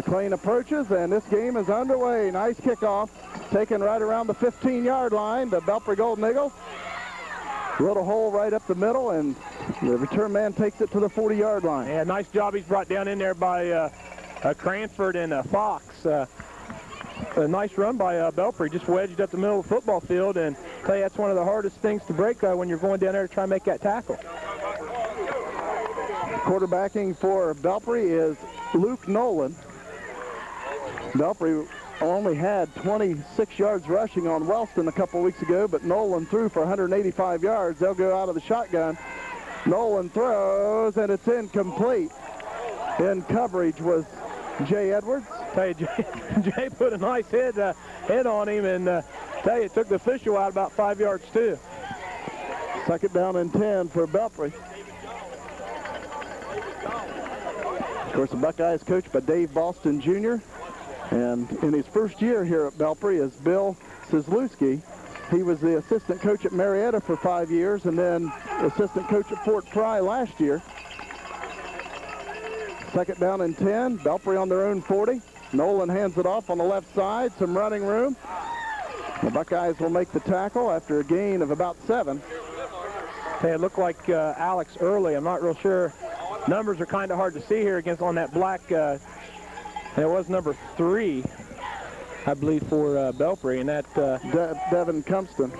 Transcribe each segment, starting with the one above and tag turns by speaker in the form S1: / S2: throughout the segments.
S1: McLean approaches, and this game is underway. Nice kickoff, taken right around the 15-yard line. The Belpre Golden Eagles. Little hole right up the middle, and the return man takes it to the 40-yard line.
S2: Yeah, nice job he's brought down in there by Cranford and Fox. A nice run by Belpre, just wedged up the middle of the football field, and I tell you, that's one of the hardest things to break when you're going down there to try and make that tackle.
S1: Quarterbacking for Belpre is Luke Nolan. Belpre only had 26 yards rushing on Wellston a couple weeks ago, but Nolan threw for 185 yards. They'll go out of the shotgun. Nolan throws, and it's incomplete. In coverage was Jay Edwards.
S2: Tell you, Jay put a nice head on him, and tell you, it took the official out about 5 yards too.
S1: Second down and 10 for Belpre. Of course, the Buckeyes coached by Dave Boston Jr. And in his first year here at Belpre is Bill Sizlewski. He was the assistant coach at Marietta for 5 years and then assistant coach at Fort Fry last year. Second down and 10. Belpre on their own 40. Nolan hands it off on the left side. Some running room. The Buckeyes will make the tackle after a gain of about 7.
S2: Hey, it looked like Alex Early. I'm not real sure. Numbers are kind of hard to see here against on that black. And it was number 3, I believe, for Belpre, and that
S1: Devin Cumpston.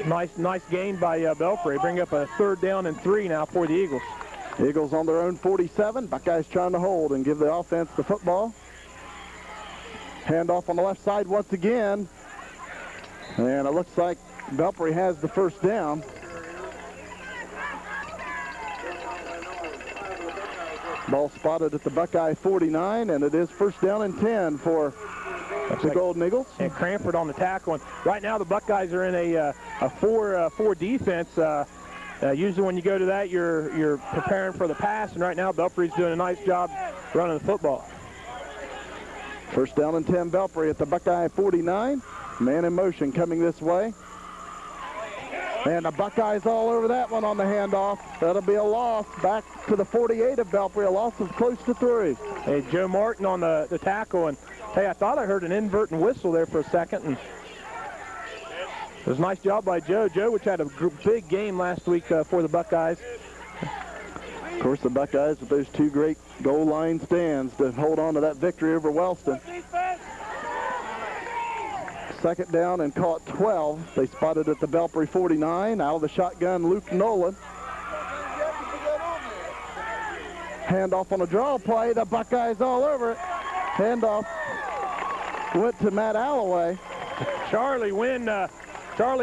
S2: Nice gain by Belpre. Bring up a 3rd down and 3 now for the Eagles.
S1: Eagles on their own 47. Buckeyes trying to hold and give the offense the football. Handoff on the left side once again, and it looks like Belpre has the first down. Ball spotted at the Buckeye 49, and it is first down and 10 for the Golden Eagles.
S2: And Cranford on the tackle. And right now the Buckeyes are in a 4 defense. Usually when you go to that, you're preparing for the pass, and right now Belpre's doing a nice job running the football.
S1: First down and 10 Belpre at the Buckeye 49. Man in motion coming this way. And the Buckeyes all over that one on the handoff. That'll be a loss back to the 48 of Belpre, a loss of close to 3.
S2: Hey, Joe Martin on the tackle, and hey, I thought I heard an inverting whistle there for a second, and it was a nice job by Joe. Joe, which had a big game last week for the Buckeyes.
S1: Of course, the Buckeyes with those 2 great goal line stands to hold on to that victory over Wellston. Second down and call it 12. They spotted at the Belpre 49. Out of the shotgun, Luke Nolan. Handoff on a draw play. The Buckeyes all over it. Handoff went to Matt Alloway.
S2: Charlie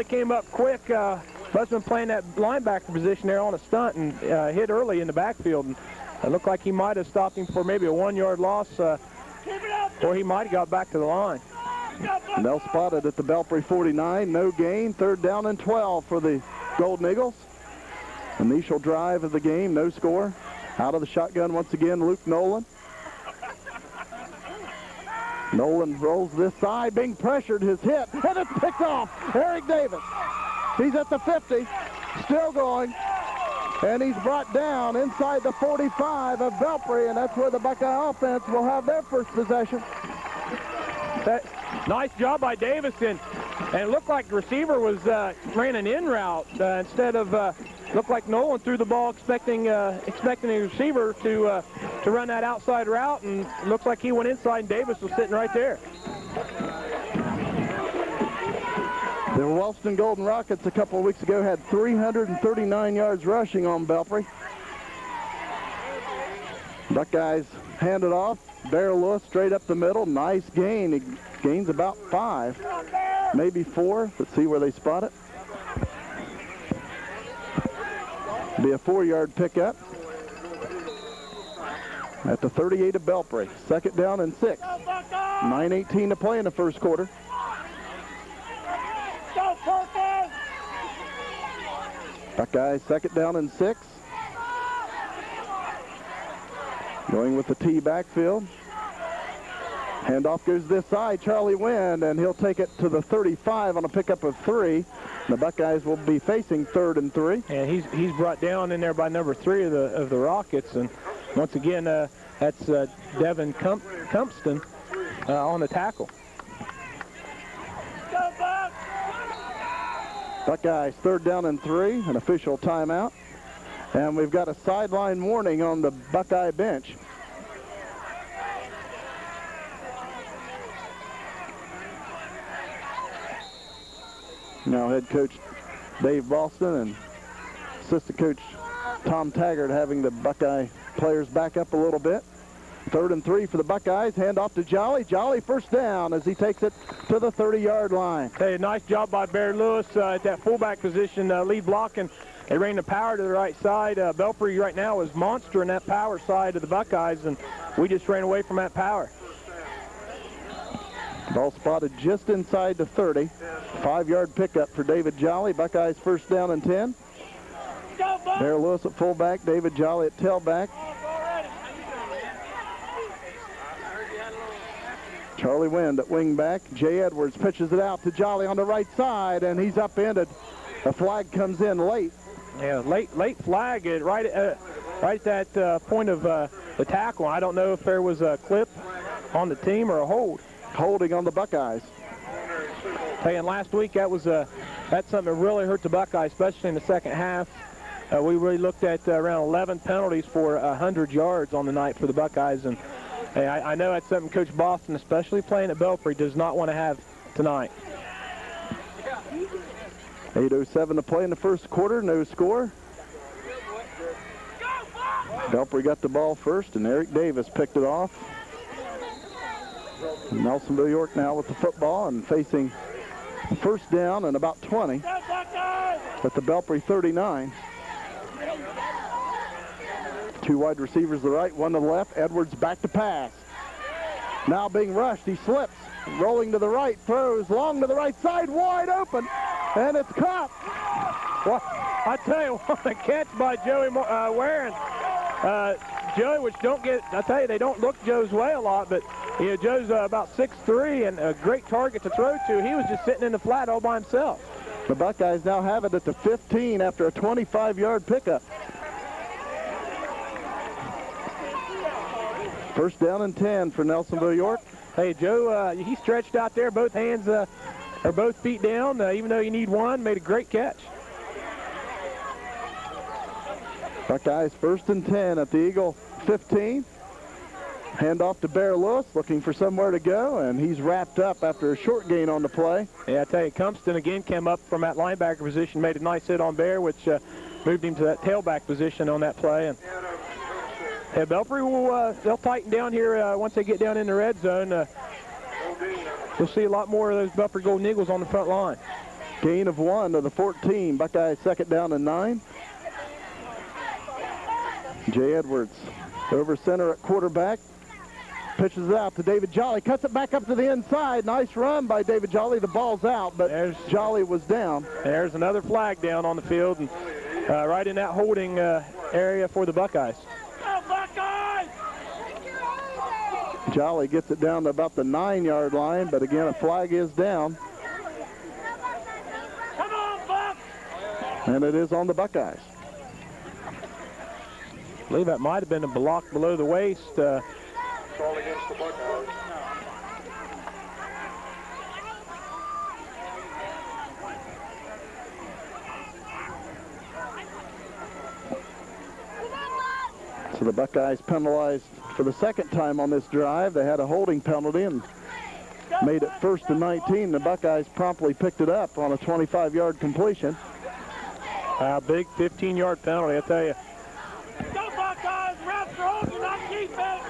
S2: came up quick. Must have been playing that linebacker position there on a stunt and hit early in the backfield. And it looked like he might have stopped him for maybe a 1-yard loss, or he might have got back to the line.
S1: Nell spotted at the Belpre 49. No gain. Third down and 12 for the Golden Eagles. Initial drive of the game. No score. Out of the shotgun once again, Luke Nolan. Nolan rolls this side, being pressured, his hit, and it's picked off. Eric Davis. He's at the 50, still going, and he's brought down inside the 45 of Belpre, and that's where the Buckeye offense will have their first possession.
S2: Nice job by Davison, and it looked like the receiver was ran an in route instead of looked like Nolan threw the ball expecting the receiver to run that outside route, and it looks like he went inside and Davis was sitting right there.
S1: The Wellston Golden Rockets a couple of weeks ago had 339 yards rushing on Belpre. Buckeyes hand it off. Bear Lewis straight up the middle. Nice gain. He gains about 5, maybe 4. Let's see where they spot it. Be a 4-yard pickup at the 38 of Belpre. Second down and 6. 9:18 to play in the first quarter. Buckeyes second down and 6. Going with the T backfield. Handoff goes this side. Charlie Wynn, and he'll take it to the 35 on a pickup of 3. The Buckeyes will be facing 3rd and 3.
S2: And he's brought down in there by number 3 of the Rockets. And once again, That's Devin Cumpston on the tackle.
S1: Buckeyes 3rd down and 3, an official timeout. And we've got a sideline warning on the Buckeye bench. Now head coach Dave Boston and assistant coach Tom Taggart having the Buckeye players back up a little bit. 3rd and 3 for the Buckeyes. Hand off to Jolly. Jolly first down as he takes it to the 30-yard line.
S2: Hey, nice job by Bear Lewis at that fullback position, lead blocking. They ran the power to the right side. Belpre right now is monster in that power side of the Buckeyes, and we just ran away from that power.
S1: Ball spotted just inside the 30. 5-yard pickup for David Jolly. Buckeyes 1st down and 10. Bear Lewis at fullback, David Jolly at tailback. Charlie Wind at wingback. Jay Edwards pitches it out to Jolly on the right side, and he's upended. A flag comes in late.
S2: Yeah, late flag right at that point of the tackle. I don't know if there was a clip on the team or a hold.
S1: Holding on the Buckeyes.
S2: Hey, and last week that's something that really hurt the Buckeyes, especially in the second half. We really looked at around 11 penalties for 100 yards on the night for the Buckeyes, and hey, I know that's something Coach Boston, especially playing at Belpre, does not want to have tonight.
S1: 8:07 to play in the first quarter, no score. Belpre got the ball first, and Eric Davis picked it off. Nelsonville-York now with the football and facing 1st down and about 20 at the Belpre 39. 2 wide receivers to the right, 1 to the left. Edwards back to pass. Now being rushed, he slips, rolling to the right, throws long to the right side, wide open, and it's caught.
S2: Well, I tell you what, a catch by Joey Warren. Joey, which I tell you, they don't look Joe's way a lot, but you know, Joe's about 6'3" and a great target to throw to. He was just sitting in the flat all by himself.
S1: The Buckeyes now have it at the 15 after a 25-yard pickup. 1st down and 10 for Nelsonville-York.
S2: Hey, Joe, he stretched out there, both hands or both feet down, even though you need one, made a great catch.
S1: Buckeyes 1st and 10 at the Eagle 15. Hand off to Bear Lewis, looking for somewhere to go, and he's wrapped up after a short gain on the play.
S2: Yeah, I tell you, Cumpston again came up from that linebacker position, made a nice hit on Bear, which moved him to that tailback position on that play. And yeah, Belpre will they'll tighten down here once they get down in the red zone. We'll see a lot more of those Belpre Golden Eagles on the front line.
S1: Gain of 1 to the 14. Buckeyes 2nd down and 9. Jay Edwards over center at quarterback. Pitches it out to David Jolly. Cuts it back up to the inside. Nice run by David Jolly. The ball's out, but Jolly was down.
S2: There's another flag down on the field, and right in that holding area for the Buckeyes.
S1: Jolly gets it down to about the 9-yard line, but again, a flag is down.
S3: Come on, Buck!
S1: And it is on the Buckeyes.
S2: I believe that might have been a block below the waist.
S3: Call against the Buckeyes.
S1: So the Buckeyes penalized for the 2nd time on this drive. They had a holding penalty and made it 1st and 19. The Buckeyes promptly picked it up on a 25-yard completion.
S2: A big 15-yard penalty, I tell you.
S3: Go Buckeyes! Refs are holding on defense!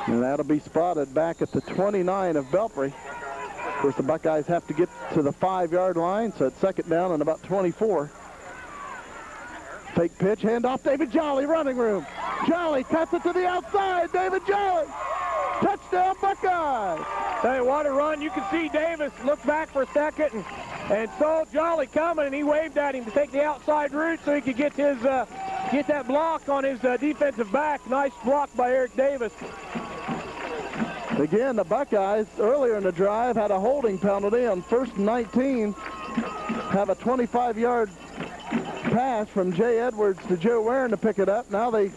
S1: And that'll be spotted back at the 29 of Belpre. Of course, the Buckeyes have to get to the 5-yard line, so it's 2nd down and about 24. Fake pitch, handoff, David Jolly, running room. Jolly cuts it to the outside, David Jolly. Touchdown, Buckeyes.
S2: Hey, what a run. You can see Davis look back for a second and saw Jolly coming, and he waved at him to take the outside route so he could get his get that block on his defensive back. Nice block by Eric Davis.
S1: Again, the Buckeyes earlier in the drive had a holding penalty on 1st and 19. Have a 25-yard pass from Jay Edwards to Joe Warren to pick it up. Now they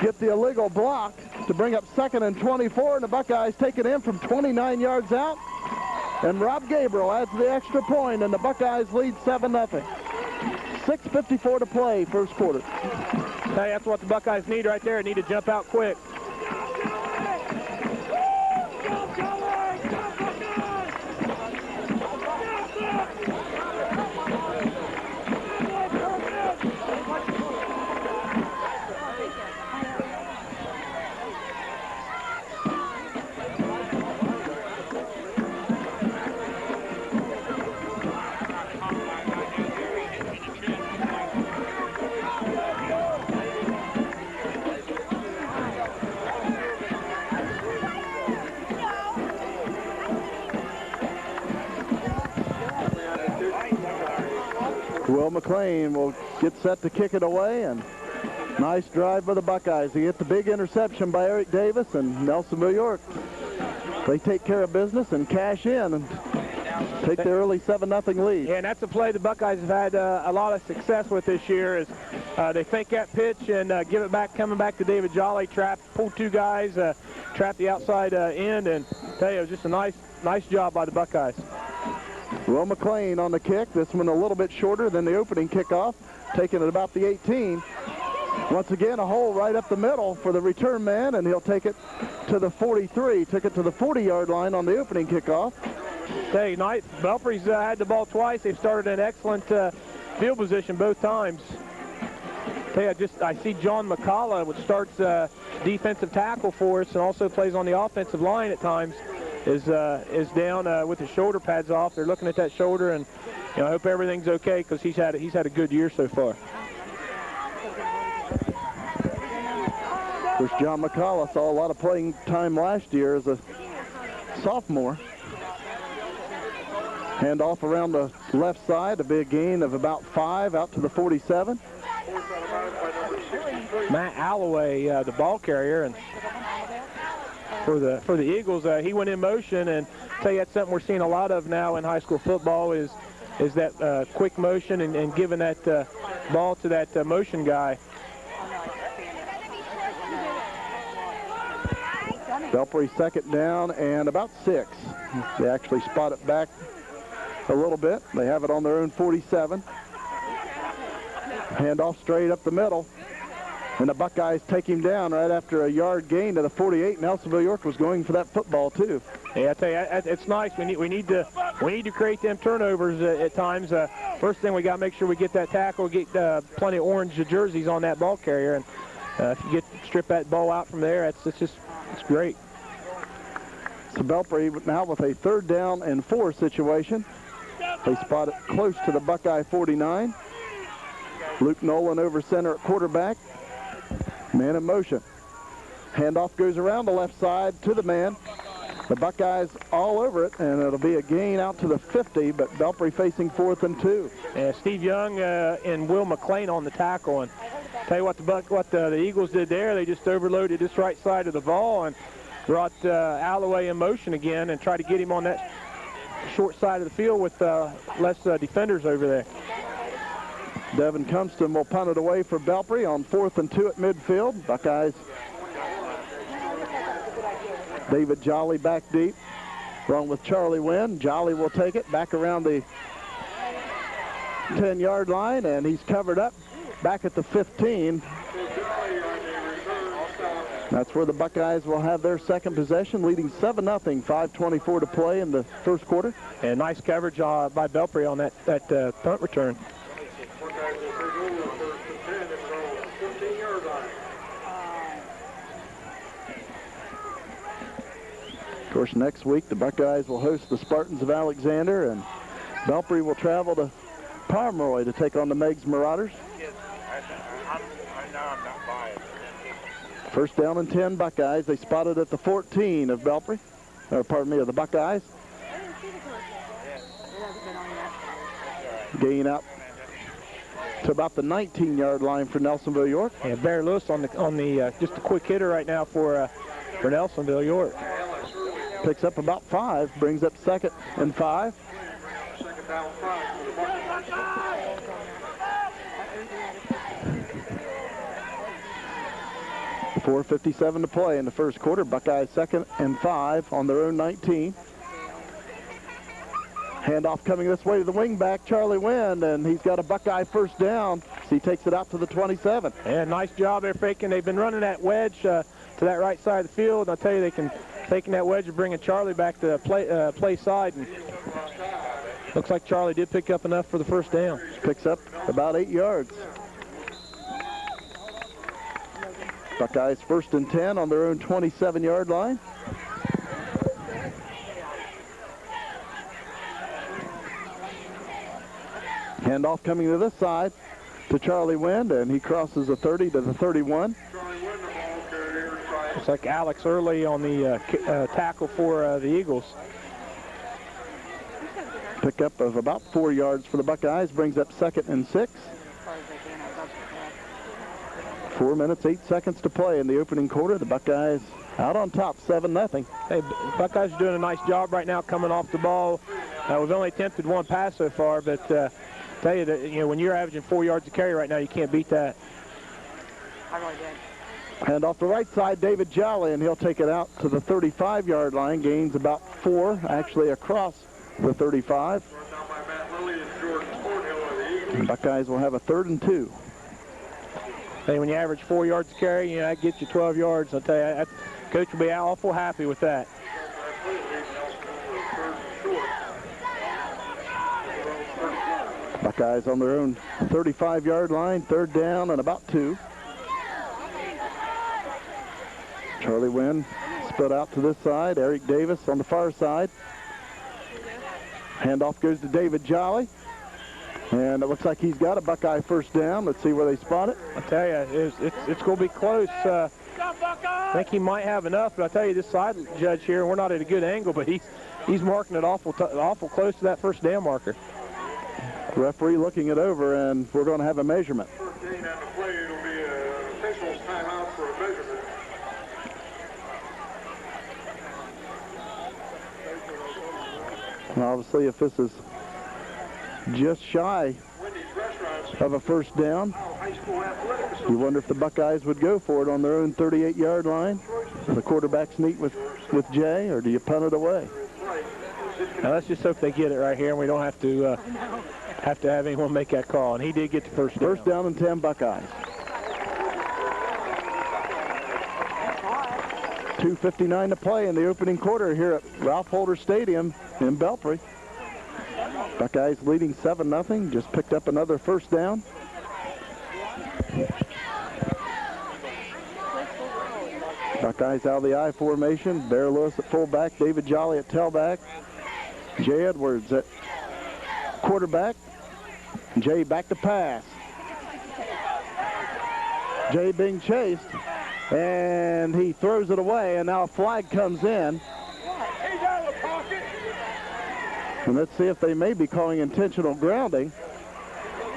S1: get the illegal block to bring up 2nd and 24, and the Buckeyes take it in from 29 yards out. And Rob Gabriel adds the extra point, and the Buckeyes lead 7-0. 6:54 to play, first quarter.
S2: Hey, that's what the Buckeyes need right there. They need to jump out quick.
S1: Will McLean will get set to kick it away, and nice drive by the Buckeyes. He hit the big interception by Eric Davis, and Nelsonville-York, they take care of business and cash in and take the early 7-0 lead.
S2: Yeah, and that's a play the Buckeyes have had a lot of success with this year. Is they fake that pitch and give it back, coming back to David Jolly, pull two guys, trap the outside end, and tell you, it was just a nice job by the Buckeyes.
S1: Will McLean on the kick. This one a little bit shorter than the opening kickoff, taking it about the 18. Once again, a hole right up the middle for the return man, and he'll take it to the 43. Took it to the 40-yard line on the opening kickoff.
S2: Hey, nice. Belpre's had the ball twice. They've started an excellent field position both times. Hey, I see John McCullough, which starts defensive tackle for us and also plays on the offensive line at times, is down with his shoulder pads off. They're looking at that shoulder, and I hope everything's okay because he's had a good year so far.
S1: Of course, John McCullough saw a lot of playing time last year as a sophomore. Hand off around the left side, a big gain of about 5 out to the 47.
S2: Matt Alloway, the ball carrier, and for the Eagles, he went in motion, and I tell you, that's something we're seeing a lot of now in high school football is that quick motion and giving that ball to that motion guy.
S1: Belpre second down and about 6. They actually spot it back a little bit. They have it on their own 47. Handoff straight up the middle. And the Buckeyes take him down right after a yard gain to the 48. Nelsonville-York was going for that football too.
S2: Yeah, I tell you, it's nice. We need to create them turnovers at times. First thing we got to make sure we get that tackle, get plenty of orange jerseys on that ball carrier, and if you strip that ball out from there, it's great.
S1: So Belpre now with a 3rd down and 4 situation. They spot it close to the Buckeye 49. Luke Nolan over center at quarterback. Man in motion. Handoff goes around the left side to the man. The Buckeyes all over it, and it'll be a gain out to the 50, but Belpre facing 4th and 2.
S2: Yeah, Steve Young and Will McLean on the tackle, and tell you what the Eagles did there, they just overloaded this right side of the ball and brought Alloway in motion again and tried to get him on that short side of the field with less defenders over there.
S1: Devin Cumston will punt it away for Belpre on 4th and 2 at midfield. Buckeyes. David Jolly back deep, along with Charlie Wynn. Jolly will take it back around the 10-yard line, and he's covered up back at the 15. That's where the Buckeyes will have their second possession, leading 7-0, 5:24 to play in the first quarter.
S2: And nice coverage by Belpre on that punt return.
S1: Of course, next week the Buckeyes will host the Spartans of Alexander, and Belpre will travel to Pomeroy to take on the Meigs Marauders. First down and 10 Buckeyes. They spotted at the 14 of Belpre, or pardon me, of the Buckeyes. Gain out to about the 19-yard line for Nelsonville-York.
S2: And Bear Lewis on the just a quick hitter right now for Nelsonville-York.
S1: Picks up about 5, brings up 2nd and 5. 4:57 to play in the first quarter. Buckeyes 2nd and 5 on their own 19. Handoff coming this way to the wingback, Charlie Wynn, and he's got a Buckeye first down. So he takes it out to the 27.
S2: Yeah, nice job there faking. They've been running that wedge to that right side of the field. I'll tell you, they can faking that wedge and bringing Charlie back to the play side. And looks like Charlie did pick up enough for the first down.
S1: Picks up about 8 yards. Buckeyes 1st and 10 on their own 27-yard line. Handoff coming to this side to Charlie Wynn, and he crosses the 30 to the 31.
S2: Looks like Alex Early on the tackle for the Eagles.
S1: Pickup of about 4 yards for the Buckeyes, brings up 2nd and 6. 4 minutes, 8 seconds to play in the opening quarter. The Buckeyes out on top, 7-0.
S2: Hey, Buckeyes are doing a nice job right now coming off the ball. We've only attempted one pass so far, but tell you that, you know, when you're averaging 4 yards a carry right now, you can't beat that.
S4: I really did.
S1: And off the right side, David Jolly, and he'll take it out to the 35-yard line. Gains about 4, actually across the 35. The Buckeyes will have a 3rd and 2.
S2: Hey, when you average 4 yards a carry, you know, that gets you 12 yards. I'll tell you, coach will be awful happy with that.
S1: Buckeyes on their own 35-yard line, 3rd down and about 2. Charlie Wynn split out to this side. Eric Davis on the far side. Handoff goes to David Jolly. And it looks like he's got a Buckeye first down. Let's see where they spot it.
S2: I tell you, it's going to be close. I think he might have enough, but I tell you, this side judge here, we're not at a good angle, but he's marking it awful close to that first down marker.
S1: The referee looking it over, and we're going to have a measurement. And obviously, if this is just shy of a first down, you wonder if the Buckeyes would go for it on their own 38-yard line. The quarterback's neat with Jay, or do you punt it away?
S2: Now let's just hope they get it right here, and we don't have to have anyone make that call. And he did get the first down.
S1: First down and 10 Buckeyes. 2:59 to play in the opening quarter here at Ralph Holder Stadium in Belpre. Buckeyes leading 7-0. Just picked up another first down. Buckeyes out of the I formation. Bear Lewis at fullback. David Jolly at tailback. Jay Edwards at quarterback. Jay back to pass. Jay being chased. And he throws it away, and now a flag comes in. And let's see if they may be calling intentional grounding.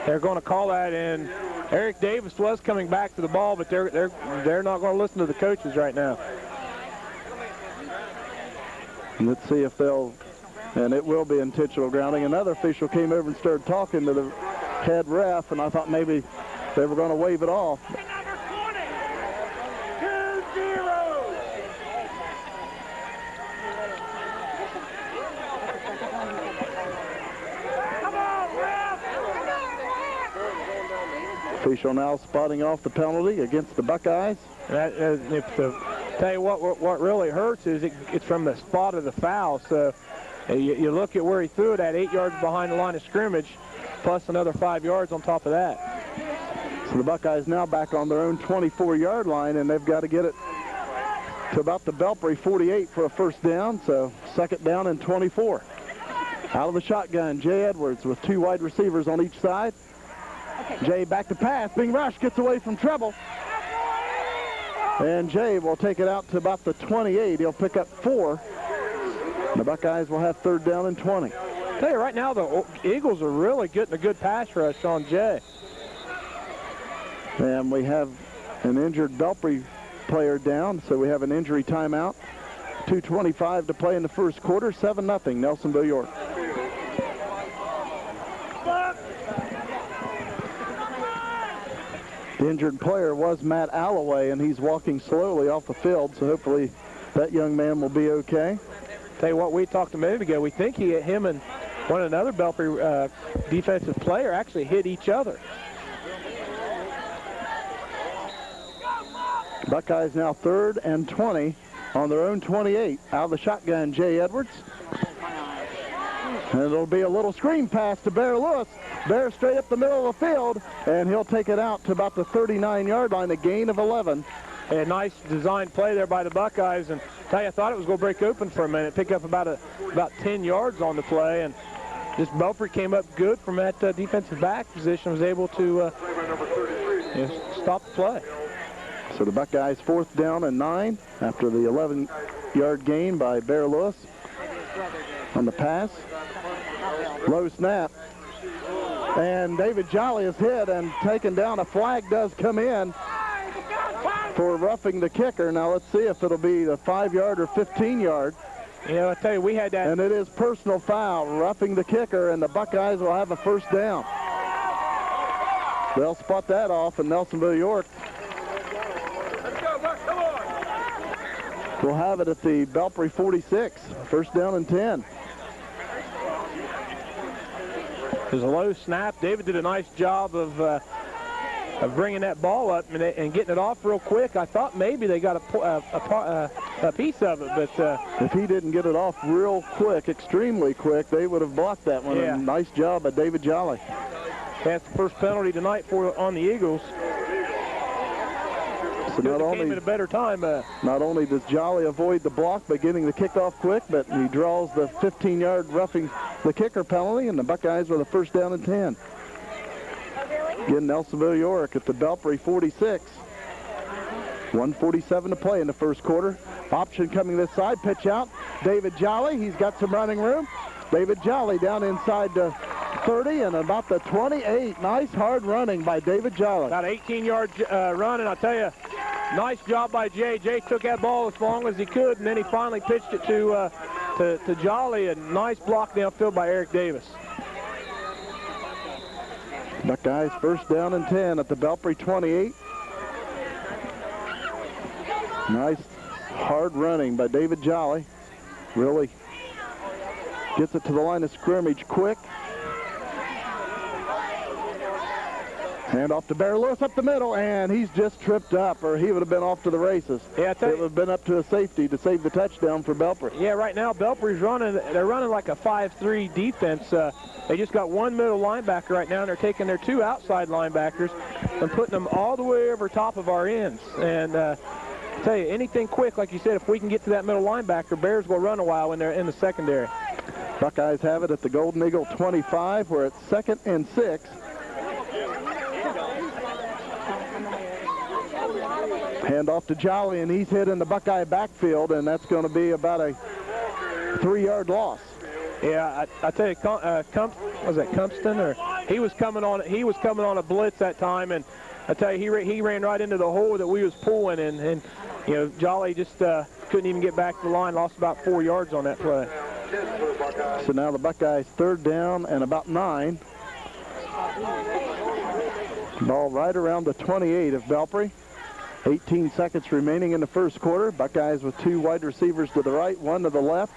S2: They're going to call that, and Eric Davis was coming back to the ball, but they're not going to listen to the coaches right now.
S1: And let's see if they'll, and it will be intentional grounding. Another official came over and started talking to the head ref, and I thought maybe they were going to wave it off. Official now spotting off the penalty against the Buckeyes.
S2: Tell you what really hurts is it's from the spot of the foul. So you look at where he threw it at, 8 yards behind the line of scrimmage, plus another 5 yards on top of that.
S1: So the Buckeyes now back on their own 24-yard line, and they've got to get it to about the Belpre 48 for a first down. So 2nd down and 24. Out of the shotgun, Jay Edwards with 2 wide receivers on each side. Jay back to pass, being rushed, gets away from Treble. And Jay will take it out to about the 28. He'll pick up 4. The Buckeyes will have 3rd down and 20.
S2: I tell you right now, the Eagles are really getting a good pass rush on Jay.
S1: And we have an injured Belpre player down, so we have an injury timeout. 2:25 to play in the first quarter, 7-0, Nelsonville-York. The injured player was Matt Alloway, and he's walking slowly off the field, so hopefully that young man will be okay.
S2: Tell you what, we talked a minute ago. We think him and another Belpre defensive player actually hit each other.
S1: Buckeyes now 3rd and 20 on their own 28. Out of the shotgun, Jay Edwards. And it'll be a little screen pass to Bear Lewis. Bear straight up the middle of the field, and he'll take it out to about the 39-yard line, a gain of 11.
S2: A nice design play there by the Buckeyes, and tell you, I thought it was going to break open for a minute, pick up about 10 yards on the play, and just Belpre came up good from that defensive back position, was able to stop the play.
S1: So the Buckeyes 4th down and 9 after the 11-yard gain by Bear Lewis on the pass. Low snap. And David Jolly is hit and taken down. A flag does come in for roughing the kicker. Now let's see if it'll be the 5-yard or 15-yard.
S2: You know, I tell you, we had that.
S1: And it is personal foul, roughing the kicker, and the Buckeyes will have a 1st down. They'll spot that off, and Nelsonville-York will have it at the Belpre 46. 1st down and 10.
S2: There's a low snap. David did a nice job of bringing that ball up and getting it off real quick. I thought maybe they got a piece of it, but
S1: if he didn't get it off real quick, extremely quick, they would have blocked that one.
S2: Yeah.
S1: And nice job by David Jolly.
S2: That's the first penalty tonight on the Eagles.
S1: So not
S2: came at a better time.
S1: Not only does Jolly avoid the block by getting the kickoff quick, but he draws the 15-yard roughing the kicker penalty, and the Buckeyes with a 1st down and 10. Again, Nelsonville-York at the Belpre 46. 1:47 to play in the 1st quarter. Option coming this side, pitch out. David Jolly, he's got some running room. David Jolly down inside the 30 and about the 28. Nice hard running by David Jolly.
S2: About 18-yard run, and I'll tell you, nice job by Jay. Jay took that ball as long as he could, and then he finally pitched it to Jolly. A nice block downfield by Eric Davis.
S1: Buckeyes 1st down and 10 at the Belpre 28. Nice hard running by David Jolly. Really gets it to the line of scrimmage quick. Hand off to Bear Lewis up the middle, and he's just tripped up, or he would have been off to the races.
S2: Yeah,
S1: it would have been up to a safety to save the touchdown for Belpre.
S2: Yeah, right now Belpre's running. They're running like a 5-3 defense. They just got one middle linebacker right now, and they're taking their 2 outside linebackers and putting them all the way over top of our ends. And I tell you, anything quick, like you said, if we can get to that middle linebacker, Bears will run a while when they're in the secondary.
S1: Buckeyes have it at the Golden Eagle 25. We're at 2nd and 6. Hand off to Jolly, and he's hit in the Buckeye backfield, and that's going to be about a 3-yard loss.
S2: Yeah, I tell you, was that Cumpston, or he was coming on a blitz that time, and I tell you, he ran right into the hole that we was pulling, and you know, Jolly just couldn't even get back to the line. Lost about 4 yards on that play.
S1: So now the Buckeyes 3rd down and about 9. Ball right around the 28 of Belpre. 18 seconds remaining in the 1st quarter. Buckeyes with 2 wide receivers to the right, 1 to the left.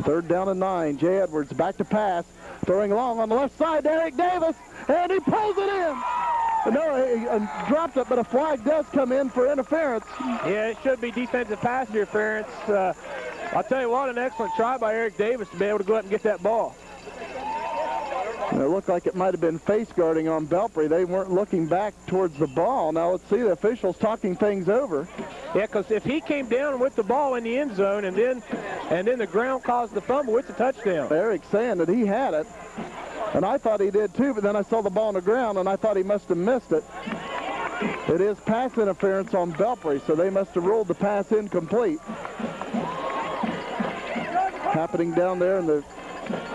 S1: 3rd down and 9. Jay Edwards back to pass. Throwing along on the left side to Eric Davis, and he pulls it in. No, he dropped it, but a flag does come in for interference.
S2: Yeah, it should be defensive pass interference. I'll tell you what, an excellent try by Eric Davis to be able to go up and get that ball.
S1: And it looked like it might have been face guarding on Belpre. They weren't looking back towards the ball. Now let's see the officials talking things over.
S2: Yeah, because if he came down with the ball in the end zone and then the ground caused the fumble, it's a touchdown.
S1: Eric's saying that he had it, and I thought he did too, but then I saw the ball on the ground, and I thought he must have missed it. It is pass interference on Belpre, so they must have ruled the pass incomplete. Happening down there in the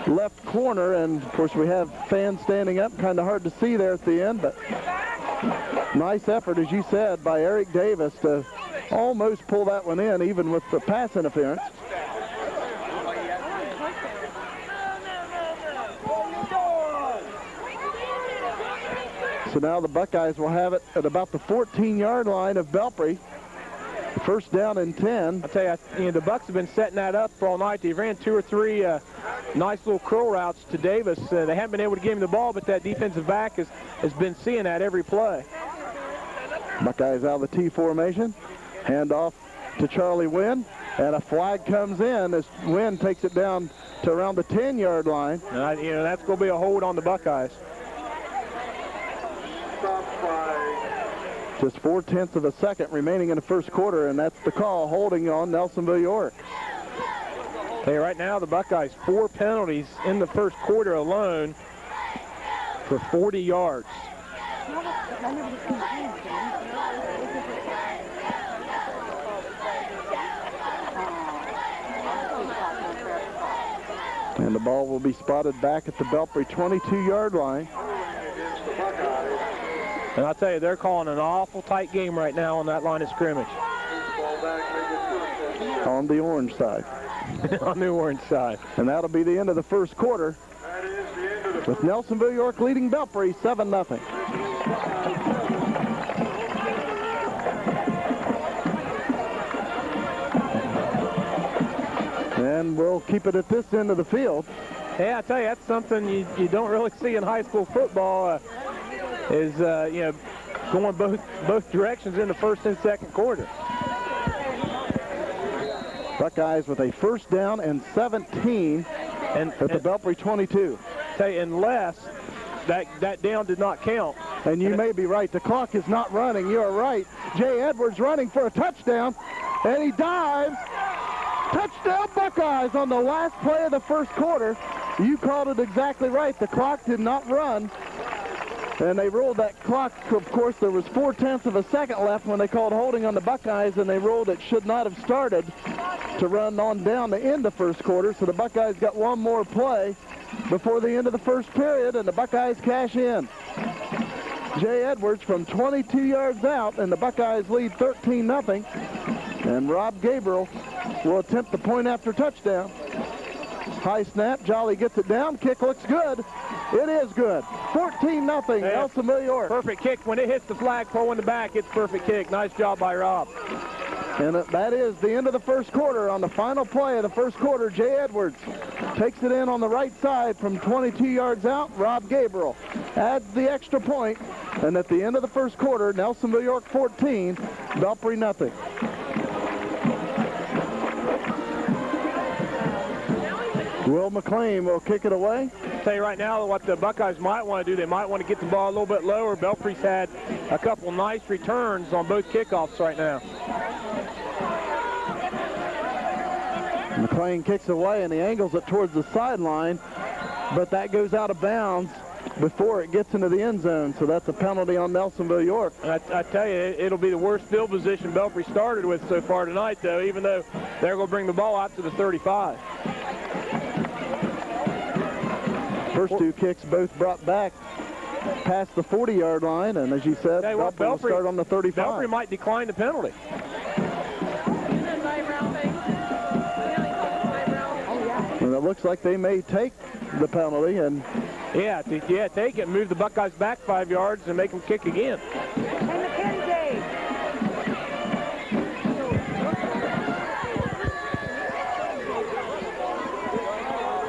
S1: left corner, and of course we have fans standing up, kind of hard to see there at the end, but nice effort, as you said, by Eric Davis to almost pull that one in, even with the pass interference. So now the Buckeyes will have it at about the 14-yard line of Belpre. First down and 10.
S2: I'll tell you, the Bucks have been setting that up all night. They ran 2 or 3 nice little curl routes to Davis. They haven't been able to give him the ball, but that defensive back has been seeing that every play.
S1: Buckeyes out of the T formation. Hand off to Charlie Wynn, and a flag comes in as Wynn takes it down to around the 10-yard line.
S2: That's going to be a hold on the Buckeyes.
S1: Just 4/10 of a second remaining in the first quarter, and that's the call, holding on Nelsonville-York.
S2: Hey, right now the Buckeyes 4 penalties in the first quarter alone for 40 yards.
S1: And the ball will be spotted back at the Belpre 22-yard line.
S2: And I'll tell you, they're calling an awful tight game right now on that line of scrimmage.
S1: On the orange side.
S2: On the orange side.
S1: And that'll be the end of the first quarter, with Nelsonville-York leading Belpre 7-0. And we'll keep it at this end of the field.
S2: Yeah, I tell you, that's something you don't really see in high school football. Is going both directions in the first and second quarter.
S1: Buckeyes with a first down and 17 at the Belpre 22.
S2: Say, unless that down did not count.
S1: And you may be right. The clock is not running. You are right. Jay Edwards running for a touchdown, and he dives. Touchdown Buckeyes on the last play of the first quarter. You called it exactly right. The clock did not run. And they rolled that clock. Of course, there was 4/10 of a second left when they called holding on the Buckeyes, and they ruled it should not have started to run on down the end of first quarter. So the Buckeyes got one more play before the end of the first period, and the Buckeyes cash in. Jay Edwards from 22 yards out, and the Buckeyes lead 13-0. And Rob Gabriel will attempt the point after touchdown. High snap, Jolly gets it down, kick looks good. It is good. 14-0, Nelsonville-York.
S2: Perfect kick. When it hits the flagpole in the back, it's perfect kick. Nice job by Rob.
S1: And that is the end of the first quarter. On the final play of the first quarter, Jay Edwards takes it in on the right side from 22 yards out. Rob Gabriel adds the extra point. And at the end of the first quarter, Nelsonville-York 14, Belpre 0. Will McLean will kick it away.
S2: I'll tell you right now what the Buckeyes might want to do. They might want to get the ball a little bit lower. Belpre's had a couple nice returns on both kickoffs right now.
S1: McLean kicks away, and he angles it towards the sideline, but that goes out of bounds before it gets into the end zone, so that's a penalty on Nelsonville-York.
S2: I tell you, it'll be the worst field position Belpre started with so far tonight, though, even though they're going to bring the ball out to the 35.
S1: First two kicks both brought back past the 40-yard line, and as you said, Belpre will start on the 35.
S2: Belpre might decline the penalty.
S1: And it looks like they may take the penalty, and
S2: yeah, take it, move the Buckeyes back 5 yards and make them kick again.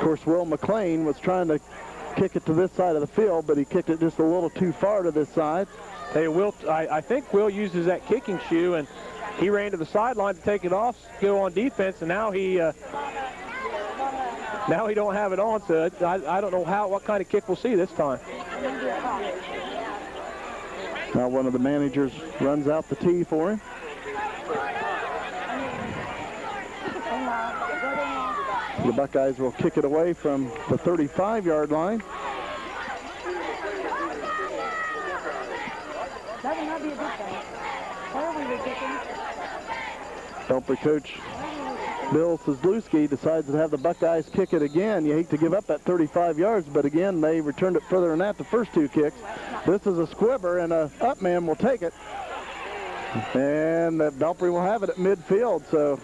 S1: of course, Will McLean was trying to kick it to this side of the field, but he kicked it just a little too far to this side.
S2: Hey, I think Will uses that kicking shoe, and he ran to the sideline to take it off, go on defense, and now he don't have it on, so I don't know what kind of kick we'll see this time.
S1: Now one of the managers runs out the tee for him. The Buckeyes will kick it away from the 35-yard line.
S4: That would not be a good thing. Where are we kicking?
S1: Belpre coach Bill Szlewski decides to have the Buckeyes kick it again. You hate to give up that 35 yards, but again, they returned it further than that the first two kicks. This is a squibber, and a up man will take it. And Belpre will have it at midfield, so.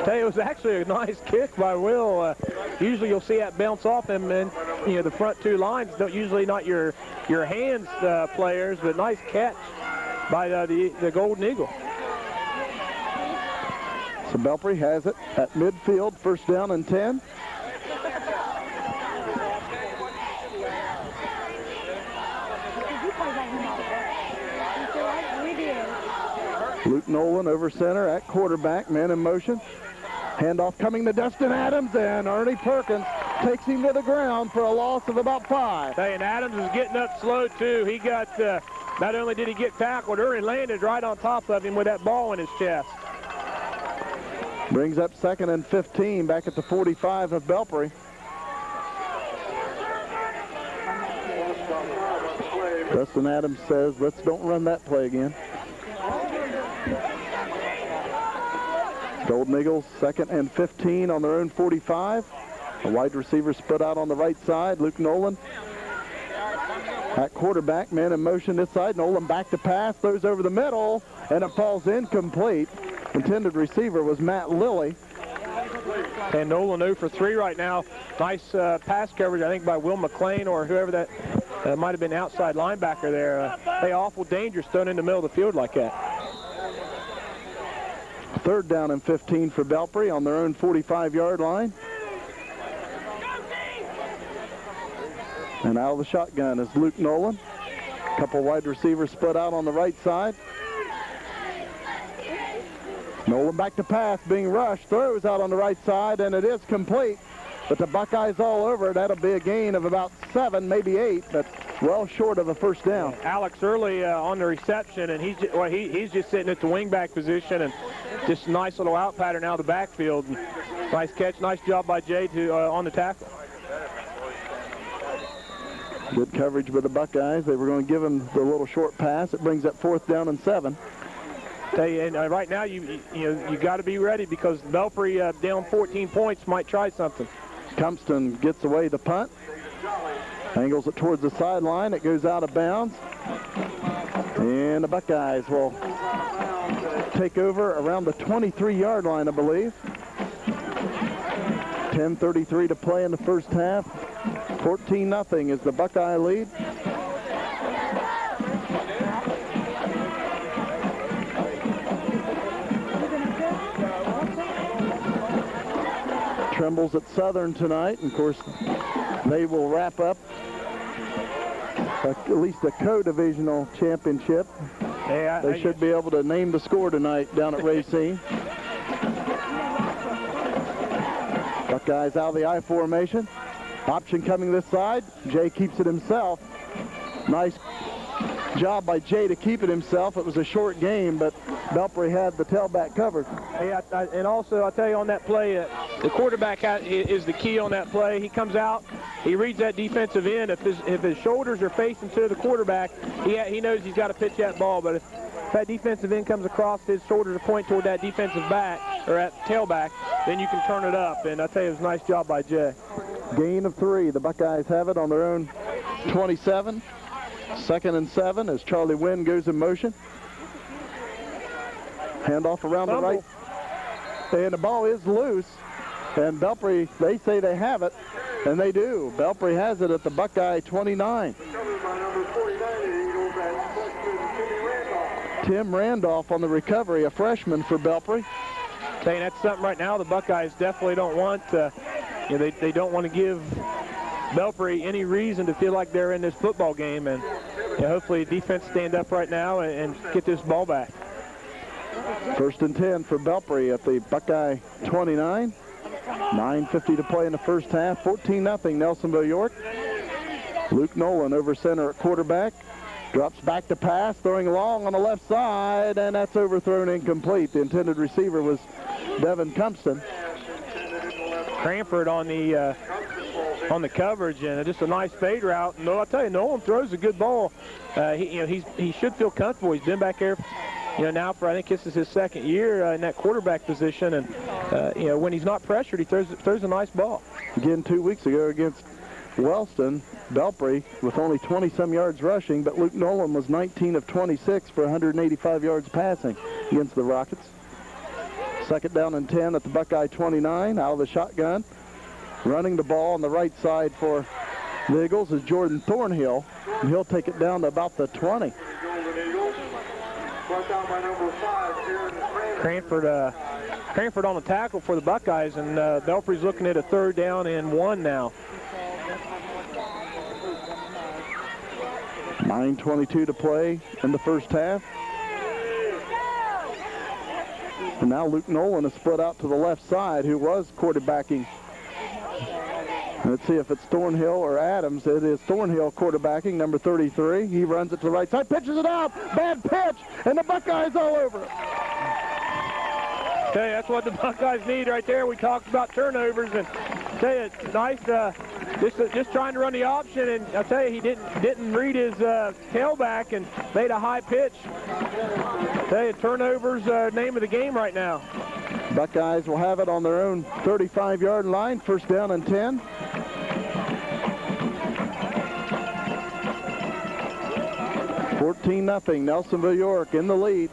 S2: Tell you, it was actually a nice kick by Will. Usually you'll see that bounce off him, and the front two lines don't usually not your hands players, but nice catch by the Golden Eagle.
S1: So Belpre has it at midfield, first down and 10. Luke Nolan over center at quarterback, man in motion. Handoff coming to Dustin Adams, and Ernie Perkins takes him to the ground for a loss of about 5.
S2: Hey, and Adams is getting up slow, too. He got, not only did he get tackled, Ernie landed right on top of him with that ball in his chest.
S1: Brings up 2nd and 15 back at the 45 of Belpre. Dustin Adams says, let's don't run that play again. Golden Eagles 2nd and 15 on their own 45. A wide receiver split out on the right side. Luke Nolan at quarterback, man in motion this side. Nolan back to pass, throws over the middle, and it falls incomplete. Intended receiver was Matt Lilly.
S2: And Nolan 0 for 3 right now. Nice pass coverage, I think, by Will McLean or whoever that might have been outside linebacker there. They awful dangerous thrown in the middle of the field like that.
S1: 3rd down and 15 for Belpre on their own 45-yard line. And out of the shotgun is Luke Nolan. A couple wide receivers split out on the right side. Nolan back to pass, being rushed, throws out on the right side, and it is complete. But the Buckeyes all over it. That'll be a gain of about 7, maybe 8, but well short of a first down.
S2: Alex Early on the reception, and he's just sitting at the wingback position, and just a nice little out pattern out of the backfield. And nice catch, nice job by Jay on the tackle.
S1: Good coverage by the Buckeyes. They were going to give him the little short pass. It brings up 4th down and 7.
S2: Tell you, and right now you got to be ready because Belpre down 14 points might try something.
S1: Compton gets away the punt. Angles it towards the sideline. It goes out of bounds. And the Buckeyes will take over around the 23-yard line, I believe. 10:33 to play in the first half. 14-0 is the Buckeye lead. Trumbull's at Southern tonight, and of course they will wrap up at least a co-divisional championship. They should be able to name the score tonight down at Racine. Buckeyes out of the I formation. Option coming this side. Jay keeps it himself. Nice job by Jay to keep it himself. It was a short game, but Belpre had the tailback covered.
S2: Hey, and also, I'll tell you on that play, the quarterback is the key on that play. He comes out, he reads that defensive end. If his shoulders are facing to the quarterback, he knows he's got to pitch that ball. But if that defensive end comes across, his shoulders are pointing toward that defensive back, or at tailback, then you can turn it up. And I'll tell you, it was a nice job by Jay.
S1: Gain of 3. The Buckeyes have it on their own 27. 2nd and 7 as Charlie Wynn goes in motion. Handoff around the right. And the ball is loose. And Belpre, they say they have it, and they do. Belpre has it at the Buckeye 29. Tim Randolph on the recovery, a freshman for Belpre.
S2: Saying that's something right now the Buckeyes definitely don't want. They don't want to give Belpre any reason to feel like they're in this football game, and hopefully defense stand up right now and get this ball back.
S1: 1st and 10 for Belpre at the Buckeye 29. 9:50 to play in the first half. 14-0 Nelsonville-York. Luke Nolan over center at quarterback. Drops back to pass, throwing long on the left side, and that's overthrown incomplete. The intended receiver was Devin Compton.
S2: Cranford on the coverage, and just a nice fade route. No, I'll tell you, Nolan throws a good ball. He should feel comfortable. He's been back there, now for I think this is his 2nd year in that quarterback position, and when he's not pressured, he throws a nice ball.
S1: Again, 2 weeks ago against Wellston, Belpre with only 20-some yards rushing, but Luke Nolan was 19 of 26 for 185 yards passing against the Rockets. 2nd down and 10 at the Buckeye 29, out of the shotgun. Running the ball on the right side for The Eagles is Jordan Thornhill, and he'll take it down to about the 20.
S2: Cranford on the tackle for the Buckeyes, and Belpre's looking at a 3rd down and 1 now.
S1: 9:22 to play in the first half. And now Luke Nolan is split out to the left side, who was quarterbacking. Let's see if it's Thornhill or Adams. It is Thornhill quarterbacking, number 33. He runs it to the right side, pitches it out. Bad pitch, and the Buckeyes all over it.
S2: Tell you, that's what the Buckeyes need right there. We talked about turnovers, and tell you, nice. Just trying to run the option, and I'll tell you, he didn't read his tailback and made a high pitch. I'll tell you, turnovers name of the game right now.
S1: Buckeyes will have it on their own 35-yard line, 1st down and 10. $14-0, Nelsonville-York in the lead.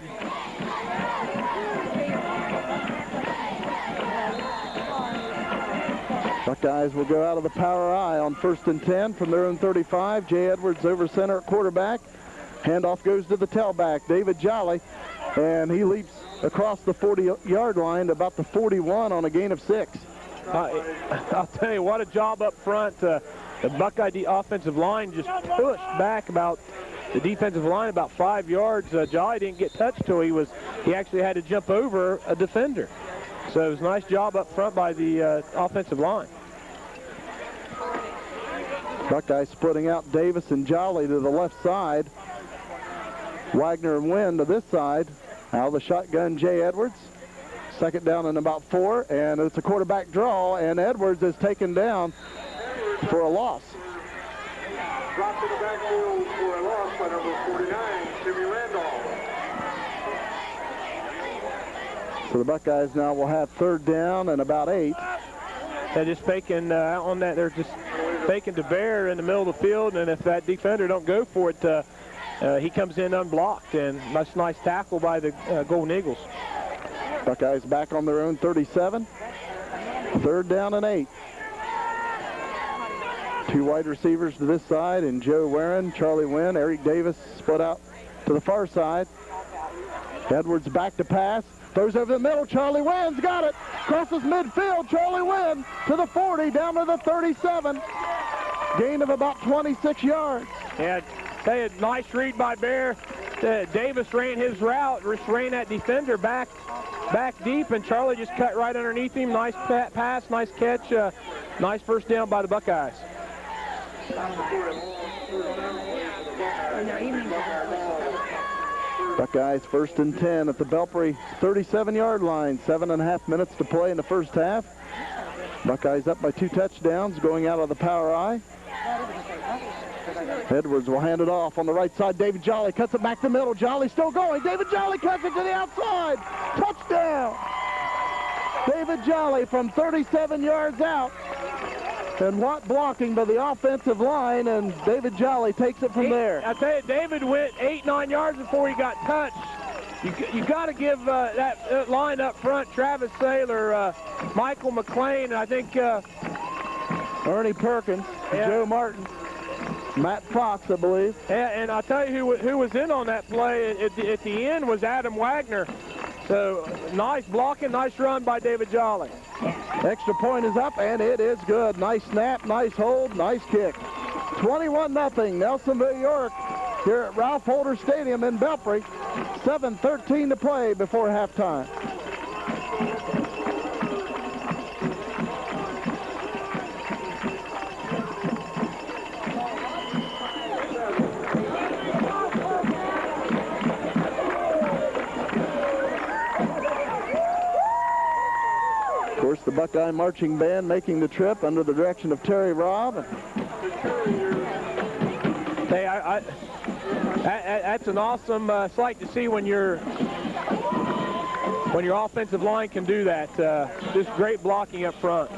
S1: Buckeyes will go out of the power I on 1st and 10 from their own 35. Jay Edwards over center at quarterback. Handoff goes to the tailback, David Jolly, and he leaps across the 40-yard line to about the 41 on a gain of 6.
S2: I'll tell you, what a job up front. The Buckeye offensive line just pushed back about the defensive line about 5 yards. Jolly didn't get touched till he actually had to jump over a defender. So it was a nice job up front by the offensive line.
S1: Buckeyes splitting out Davis and Jolly to the left side. Wagner and Wynn to this side. Out of the shotgun, Jay Edwards. 2nd down and about 4, and it's a quarterback draw, and Edwards is taken down for a loss.
S5: Dropped to the backfield for a loss by number 49, Timmy Randolph.
S1: So the Buckeyes now will have 3rd down and about 8.
S2: They're just faking on that. They're just faking to Bear in the middle of the field, and if that defender don't go for it, he comes in unblocked, and that's a nice tackle by the Golden Eagles.
S1: Buckeyes back on their own 37. 3rd down and 8. 2 wide receivers to this side, and Joe Warren, Charlie Wynn, Eric Davis split out to the far side. Edwards back to pass. Throws over the middle. Charlie Wynn's got it. Crosses midfield. Charlie Wynn to the 40, down to the 37. Gain of about 26 yards.
S2: Yeah, tell you, nice read by Bear. Davis ran his route, just ran that defender back deep, and Charlie just cut right underneath him. Nice pass, nice catch, nice 1st down by the Buckeyes.
S1: Buckeyes 1st and 10 at the Belpre 37-yard line. 7.5 minutes to play in the first half. Buckeyes up by 2 touchdowns going out of the power I. Edwards will hand it off on the right side. David Jolly cuts it back the middle. Jolly still going. David Jolly cuts it to the outside. Touchdown! David Jolly from 37 yards out. And Watt blocking by the offensive line, and David Jolly takes it from there.
S2: I tell you, David went 8-9 yards before he got touched. You got to give that line up front, Travis Saylor, Michael McLean, and I think
S1: Ernie Perkins, Joe Martin, Matt Fox, I believe.
S2: Yeah, and I'll tell you who was in on that play at the end was Adam Wagner. So nice blocking, nice run by David Jolly.
S1: Extra point is up, and it is good. Nice snap, nice hold, nice kick. 21-0, Nelsonville-York here at Ralph Holder Stadium in Belpre. 7:13 to play before halftime. Of course, the Buckeye Marching Band making the trip under the direction of Terry Robb.
S2: Hey, that's an awesome sight to see when your offensive line can do that. Just great blocking up front.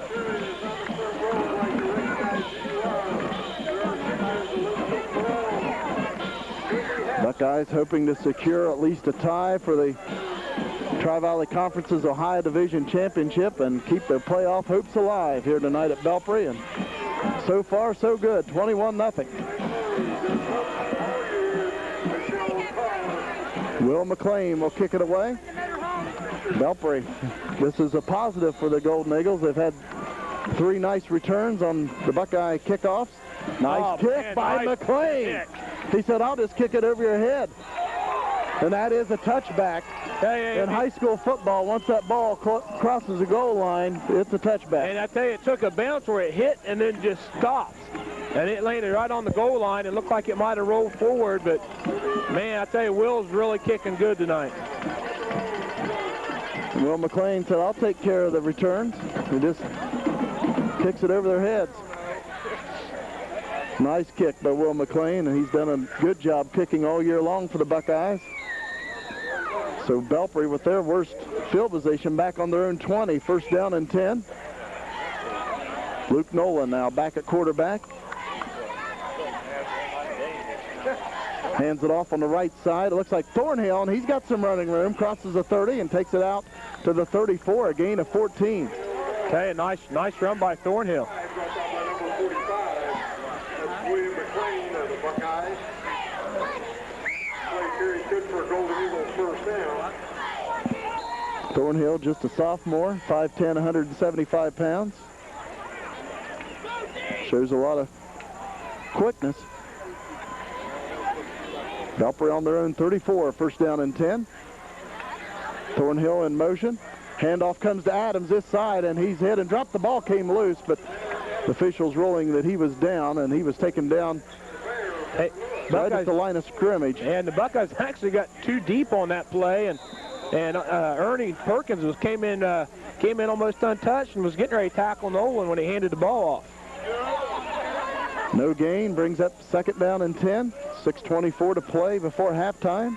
S1: Buckeyes hoping to secure at least a tie for the Tri-Valley Conference's Ohio Division Championship and keep their playoff hopes alive here tonight at Belpre. And So far, so good. 21-0. Will McLean will kick it away. Belpre, this is a positive for the Golden Eagles. They've had 3 nice returns on the Buckeye kickoffs. Nice kick by McLean. He said, I'll just kick it over your head. And that is a touchback. In high school football, once that ball crosses the goal line, it's a touchback.
S2: And I tell you, it took a bounce where it hit and then just stopped. And it landed right on the goal line. It looked like it might have rolled forward, but, man, I tell you, Will's really kicking good tonight.
S1: Will McLean said, I'll take care of the returns. He just kicks it over their heads. Nice kick by Will McLean, and he's done a good job kicking all year long for the Buckeyes. So Belpre with their worst field position back on their own 20, first down and 10. Luke Nolan now back at quarterback. Hands it off on the right side. It looks like Thornhill, and he's got some running room, crosses the 30 and takes it out to the 34, a gain of 14.
S2: Okay, nice run by Thornhill.
S5: William McLean of the Buckeyes. Play carry good for Golden Eagles first down.
S1: Thornhill, just a sophomore, 5'10", 175 pounds. Shows a lot of quickness. Belpre on their own 34, first down and 10. Thornhill in motion. Handoff comes to Adams this side, and he's hit and dropped. The ball came loose, but the officials ruling that he was down, and he was taken down right at the line of scrimmage.
S2: And the Buckeyes actually got too deep on that play, and Ernie Perkins came in almost untouched and was getting ready to tackle Nolan when he handed the ball off.
S1: No gain, brings up second down and 10. 6:24 to play before halftime.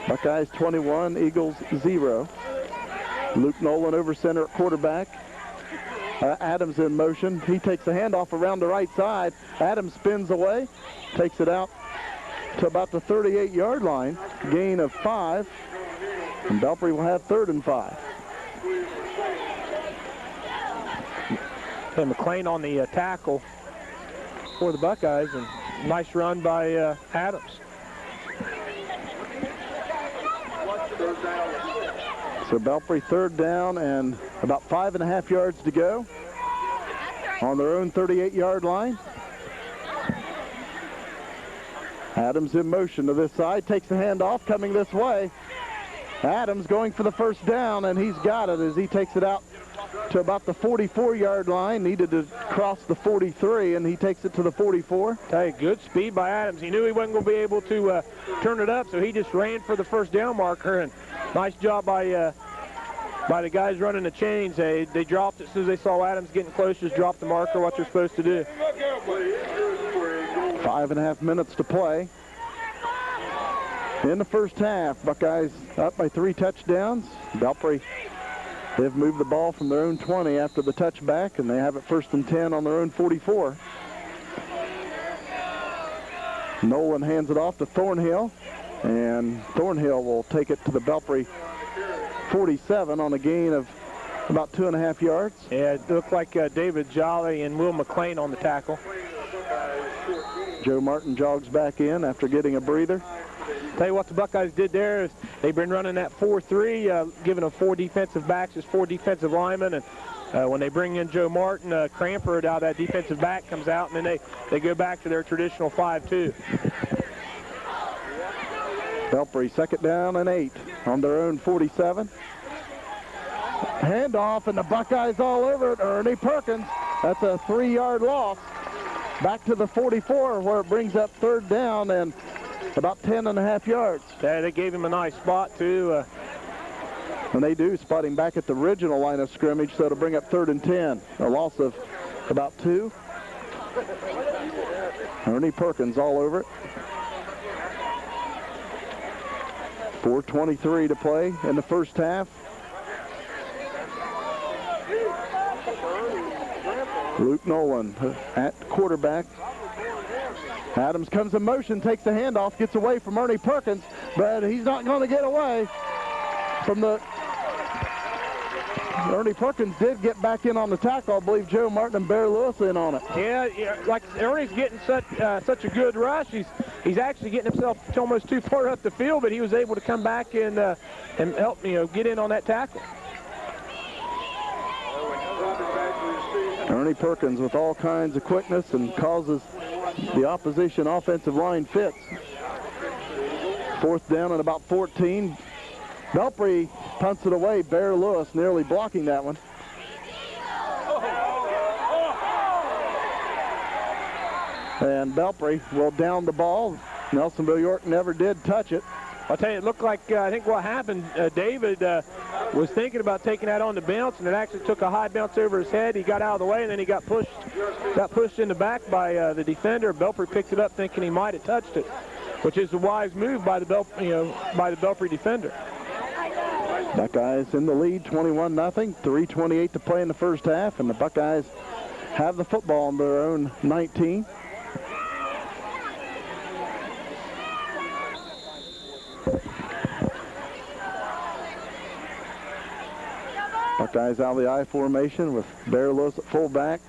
S1: Buckeyes 21, Eagles 0. Luke Nolan over center at quarterback. Adams in motion. He takes the handoff around the right side. Adams spins away, takes it out to about the 38-yard line. Gain of 5. And Belpre will have 3rd and 5.
S2: And McLean on the tackle for the Buckeyes, and nice run by Adams.
S1: So Belpre 3rd down and about 5.5 yards to go on their own 38-yard line. Adams in motion to this side, takes the handoff, coming this way. Adams going for the first down, and he's got it as he takes it out to about the 44-yard line. Needed to cross the 43, and he takes it to the 44.
S2: Hey, good speed by Adams. He knew he wasn't going to be able to turn it up, so he just ran for the first down marker, and nice job by the guys running the chains. They dropped it as soon as they saw Adams getting close, just dropped the marker, what they're supposed to do.
S1: 5.5 minutes to play. In the first half, Buckeyes up by 3 touchdowns. Belpre, they've moved the ball from their own 20 after the touchback, and they have it 1st and 10 on their own 44. Nolan hands it off to Thornhill, and Thornhill will take it to the Belpre 47 on a gain of about 2.5 yards.
S2: Yeah, it looked like David Jolly and Will McLean on the tackle.
S1: Joe Martin jogs back in after getting a breather.
S2: Tell you what the Buckeyes did there is they've been running that 4-3, giving them 4 defensive backs as 4 defensive linemen, and when they bring in Joe Martin, Cramper out, that defensive back comes out, and then they go back to their traditional 5-2.
S1: Belpre 2nd down and 8 on their own 47. Handoff, and the Buckeyes all over it. Ernie Perkins, that's a 3-yard loss. Back to the 44, where it brings up 3rd down and about 10.5 yards.
S2: Yeah, they gave him a nice spot, too.
S1: And they do spot him back at the original line of scrimmage, so it'll bring up 3rd and 10. A loss of about 2. Ernie Perkins all over it. 4:23 to play in the first half. Luke Nolan at quarterback. Adams comes in motion, takes the handoff, gets away from Ernie Perkins, but he's not going to get away from the Ernie Perkins did get back in on the tackle. I believe Joe Martin and Bear Lewis in on it.
S2: Yeah, like Ernie's getting such a good rush. He's actually getting himself almost too far up the field, but he was able to come back and help get in on that tackle.
S1: Ernie Perkins with all kinds of quickness and causes the opposition offensive line fits. 4th down and about 14. Belpre punts it away. Bear Lewis nearly blocking that one. And Belpre will down the ball. Nelsonville-York never did touch it.
S2: I'll tell you, it looked like, I think what happened, David was thinking about taking that on the bounce, and it actually took a high bounce over his head. He got out of the way, and then he got pushed in the back by the defender. Belpre picked it up thinking he might have touched it, which is a wise move by the Belpre defender.
S1: Buckeyes in the lead, 21-0. 3:28 to play in the first half, and the Buckeyes have the football on their own 19. Buckeyes out of the I formation with Bear Lewis at fullback,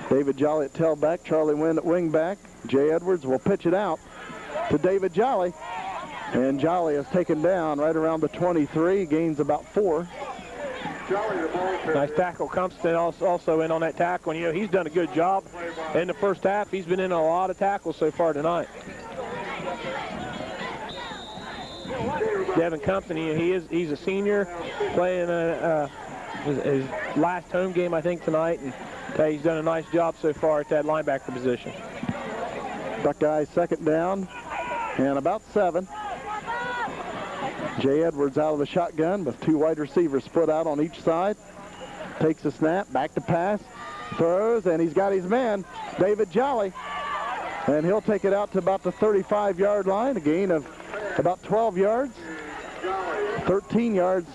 S1: David Jolly at tailback, Charlie Wynn at wingback. Jay Edwards will pitch it out to David Jolly, and Jolly is taken down right around the 23, gains about 4.
S2: Nice tackle. Compton also in on that tackle, and he's done a good job in the first half. He's been in a lot of tackles so far tonight. Devin Compton, he's a senior, playing his last home game, I think, tonight, and he's done a nice job so far at that linebacker position.
S1: Buckeyes 2nd down and about 7. Jay Edwards out of the shotgun with 2 wide receivers split out on each side. Takes a snap, back to pass, throws, and he's got his man, David Jolly. And he'll take it out to about the 35-yard line, a gain of about 12 yards, 13 yards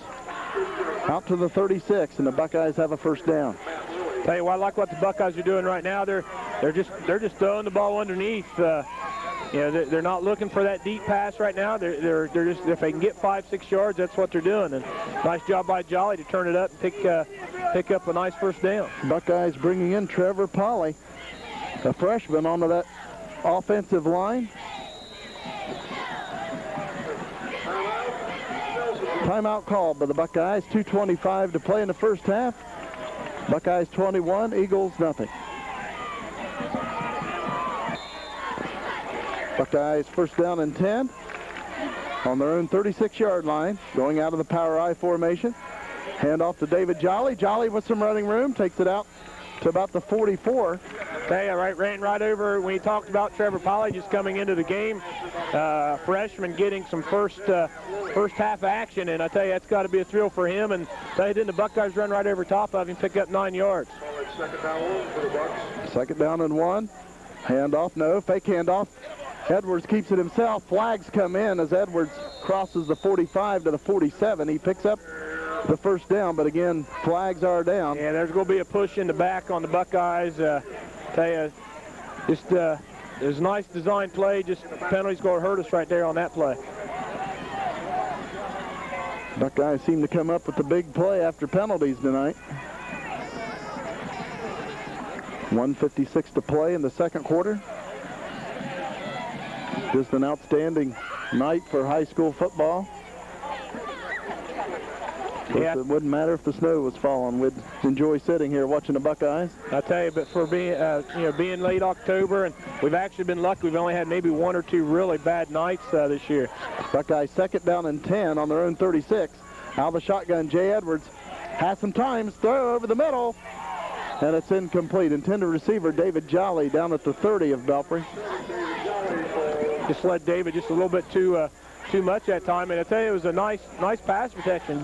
S1: out to the 36, and the Buckeyes have a first down.
S2: Tell you what, I like what the Buckeyes are doing right now. They're just throwing the ball underneath. They're not looking for that deep pass right now. They're just, if they can get 5-6 yards, that's what they're doing. And nice job by Jolly to turn it up and pick up a nice first down.
S1: Buckeyes bringing in Trevor Polly, a freshman, onto that offensive line. Timeout called by the Buckeyes. 2:25 to play in the first half. Buckeyes 21, Eagles nothing. Buckeyes first down and 10 on their own 36-yard line, going out of the power I formation. Hand off to David Jolly. Jolly with some running room, takes it out to about the 44.
S2: Ran right over when he talked about Trevor Polly just coming into the game. Freshman getting some first half action, and I tell you, that's got to be a thrill for him. And then the Buckeyes run right over top of him, pick up 9 yards.
S1: Second down and 1. Handoff, no, fake handoff. Edwards keeps it himself. Flags come in as Edwards crosses the 45 to the 47. He picks up the first down, but again, flags are down.
S2: Yeah, there's going to be a push in the back on the Buckeyes. Tell you, just it was a nice design play. Just penalty's going to hurt us right there on that play.
S1: Buckeyes seem to come up with the big play after penalties tonight. 1:56 to play in the second quarter. Just an outstanding night for high school football. Yeah. It wouldn't matter if the snow was falling. We'd enjoy sitting here watching the Buckeyes.
S2: I tell you, but for being late October, and we've actually been lucky. We've only had maybe 1 or 2 really bad nights this year.
S1: Buckeyes second down and 10 on their own 36. Out of the shotgun, Jay Edwards has some time. Throw over the middle, and it's incomplete. Intended receiver David Jolly down at the 30 of Belpre.
S2: Just led David just a little bit too much that time, and I tell you, it was a nice pass protection.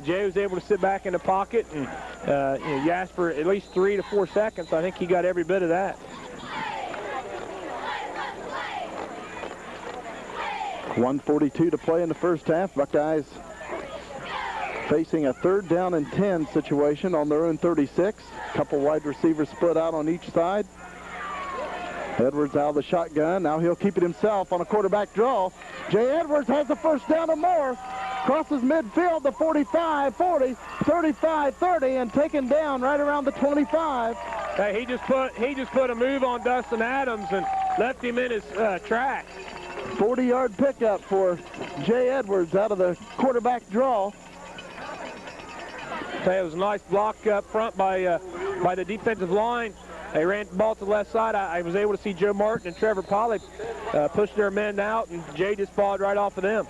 S2: Jay was able to sit back in the pocket, and you asked for at least 3 to 4 seconds. I think he got every bit of that.
S1: .142 to play in the first half. Buckeyes facing a 3rd down and 10 situation on their own 36. Couple wide receivers split out on each side. Edwards out of the shotgun. Now he'll keep it himself on a quarterback draw. Jay Edwards has the first down and more. crosses midfield, the 45, 40, 35, 30, and taken down right around the 25.
S2: Hey, he just put a move on Dustin Adams and left him in his tracks.
S1: 40-yard pickup for Jay Edwards out of the quarterback draw.
S2: It was a nice block up front by the defensive line. They ran the ball to the left side. I was able to see Joe Martin and Trevor Pollard push their men out, and Jay just followed right off of them.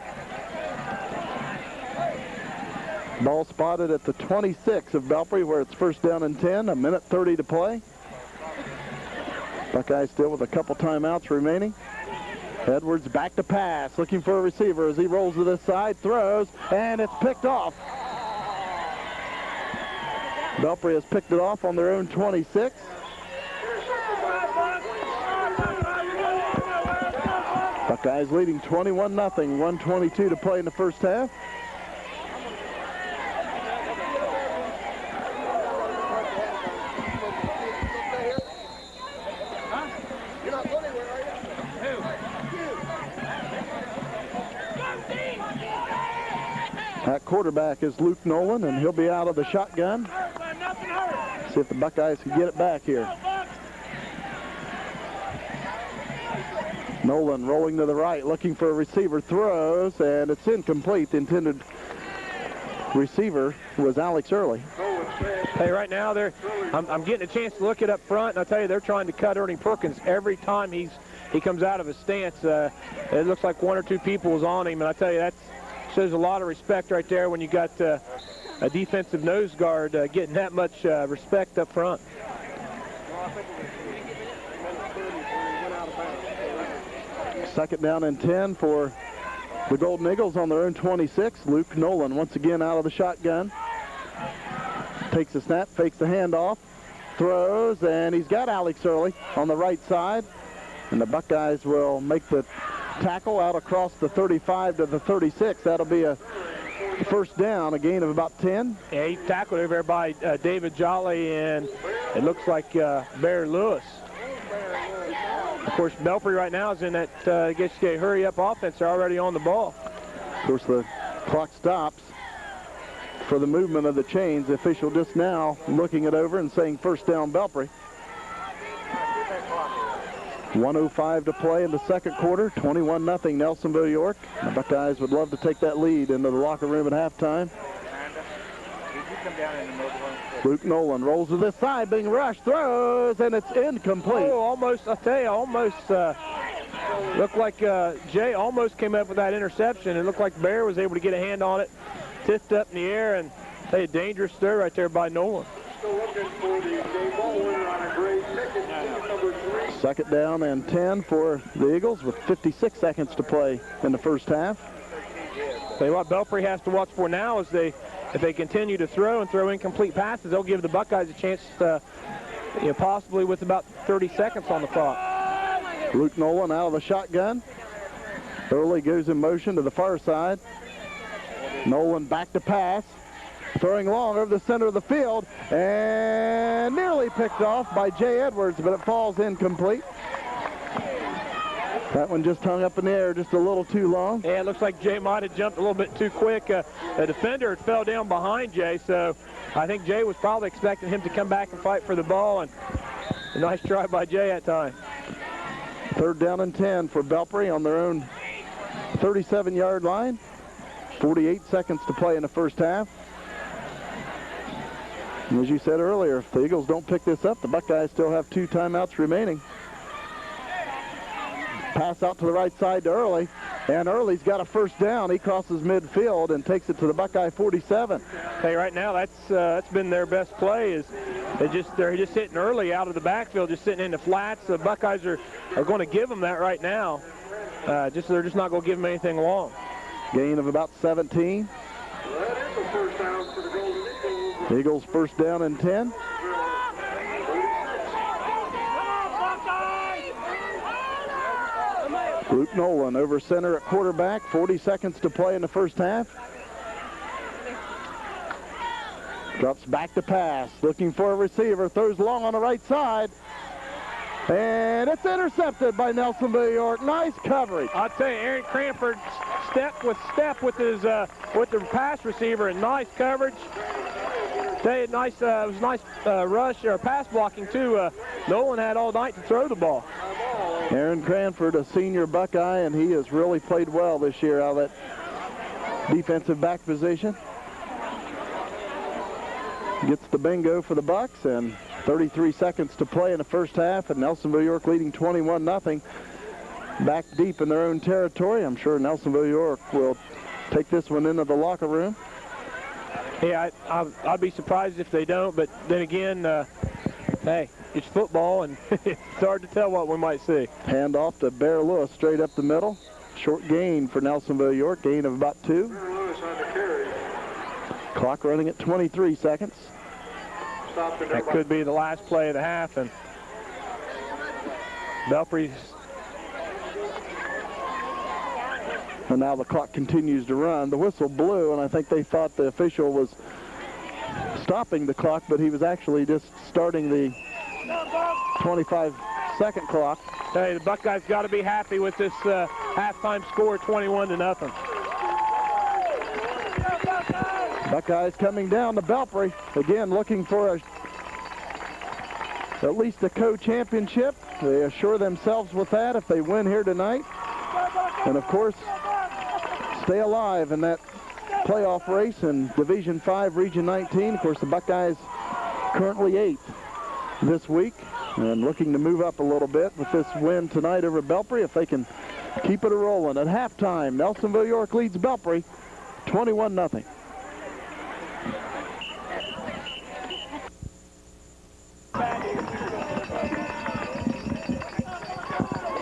S1: Ball spotted at the 26 of Belpre, where it's first down and 10, a minute 30 to play. Buckeyes still with a couple timeouts remaining. Edwards back to pass, looking for a receiver as he rolls to this side, throws, and it's picked off. Belpre has picked it off on their own 26. Buckeyes leading 21-0, 1:22 to play in the first half. That quarterback is Luke Nolan, and he'll be out of the shotgun. See if the Buckeyes can get it back here. Nolan rolling to the right, looking for a receiver, throws, and it's incomplete. The intended receiver was Alex Early.
S2: Hey, right now I'm getting a chance to look it up front, and I'll tell you, they're trying to cut Ernie Perkins every time he comes out of his stance. It looks like one or two people was on him, and I tell you, that shows a lot of respect right there when you got a defensive nose guard getting that much respect up front.
S1: Second down and 10 for the Golden Eagles on their own 26. Luke Nolan once again out of the shotgun. Takes a snap, fakes the handoff, throws, and he's got Alex Early on the right side. And the Buckeyes will make the tackle out across the 35 to the 36. That'll be a first down, a gain of about 10.
S2: Yeah, he tackled over there by David Jolly, and it looks like Barry Lewis. Of course, Belpre right now is in that hurry-up offense. They're already on the ball.
S1: Of course, the clock stops for the movement of the chains. The official just now looking it over and saying first down Belpre. 1:05 to play in the second quarter, 21-0 Nelsonville-York. The Buckeyes would love to take that lead into the locker room at halftime. Luke Nolan rolls to this side, being rushed, throws, and it's incomplete.
S2: Oh, almost, I'll tell you, almost looked like Jay almost came up with that interception. It looked like Bear was able to get a hand on it, tipped up in the air, and a dangerous throw right there by Nolan.
S5: Still looking for the game ball winner on a great ticket, number 3.
S1: Second down and 10 for the Eagles with 56 seconds to play in the first half.
S2: Tell you what Belpre has to watch for now is if they continue to throw and throw incomplete passes, they'll give the Buckeyes a chance to, possibly with about 30 seconds on the clock.
S1: Luke Nolan out of the shotgun. Early goes in motion to the far side. Nolan back to pass. Throwing long over the center of the field, and nearly picked off by Jay Edwards, but it falls incomplete. That one just hung up in the air just a little too long.
S2: Yeah, it looks like Jay might have jumped a little bit too quick. The defender fell down behind Jay, so I think Jay was probably expecting him to come back and fight for the ball, and a nice try by Jay that time.
S1: Third down and 10 for Belpre on their own 37-yard line. 48 seconds to play in the first half. And as you said earlier, if the Eagles don't pick this up, the Buckeyes still have 2 timeouts remaining. Pass out to the right side to Early, and Early's got a first down. He crosses midfield and takes it to the Buckeye 47.
S2: Hey, right now that's been their best play. Is they're just hitting Early out of the backfield, just sitting in the flats. The Buckeyes are going to give them that right now. They're just not going to give them anything long.
S1: Gain of about 17.
S5: That is the first down for the Golden Eagles.
S1: Eagles first down and 10. Luke Nolan over center at quarterback. 40 seconds to play in the first half. Drops back to pass. Looking for a receiver. Throws long on the right side. And it's intercepted by Nelsonville-York. Nice coverage.
S2: I'll tell you, Aaron Cranford step with his with the pass receiver, and nice coverage. Tell you, nice. It was nice rush or pass blocking too. Nolan had all night to throw the ball.
S1: Aaron Cranford, a senior Buckeye, and he has really played well this year out of that defensive back position. Gets the bingo for the Bucks, and 33 seconds to play in the first half, and Nelsonville-York leading 21-0. Back deep in their own territory. I'm sure Nelsonville-York will take this one into the locker room.
S2: Yeah, I'd be surprised if they don't, but then again, hey, it's football, and it's hard to tell what we might see.
S1: Hand off to Bear Lewis straight up the middle. Short gain for Nelsonville-York, gain of about 2.
S5: Bear Lewis on the carry.
S1: Clock running at 23 seconds.
S2: That could be the last play of the half, and Belpre's.
S1: And now the clock continues to run. The whistle blew, and I think they thought the official was stopping the clock, but he was actually just starting the 25-second clock.
S2: Hey, the Buckeyes got to be happy with this halftime score, 21-0.
S1: Buckeyes coming down to Belpre, again looking for at least a co-championship. They assure themselves with that if they win here tonight. And of course, stay alive in that playoff race in Division 5, Region 19. Of course, the Buckeyes currently 8th this week and looking to move up a little bit with this win tonight over Belpre if they can keep it rolling. At halftime, Nelsonville-York leads Belpre 21-0.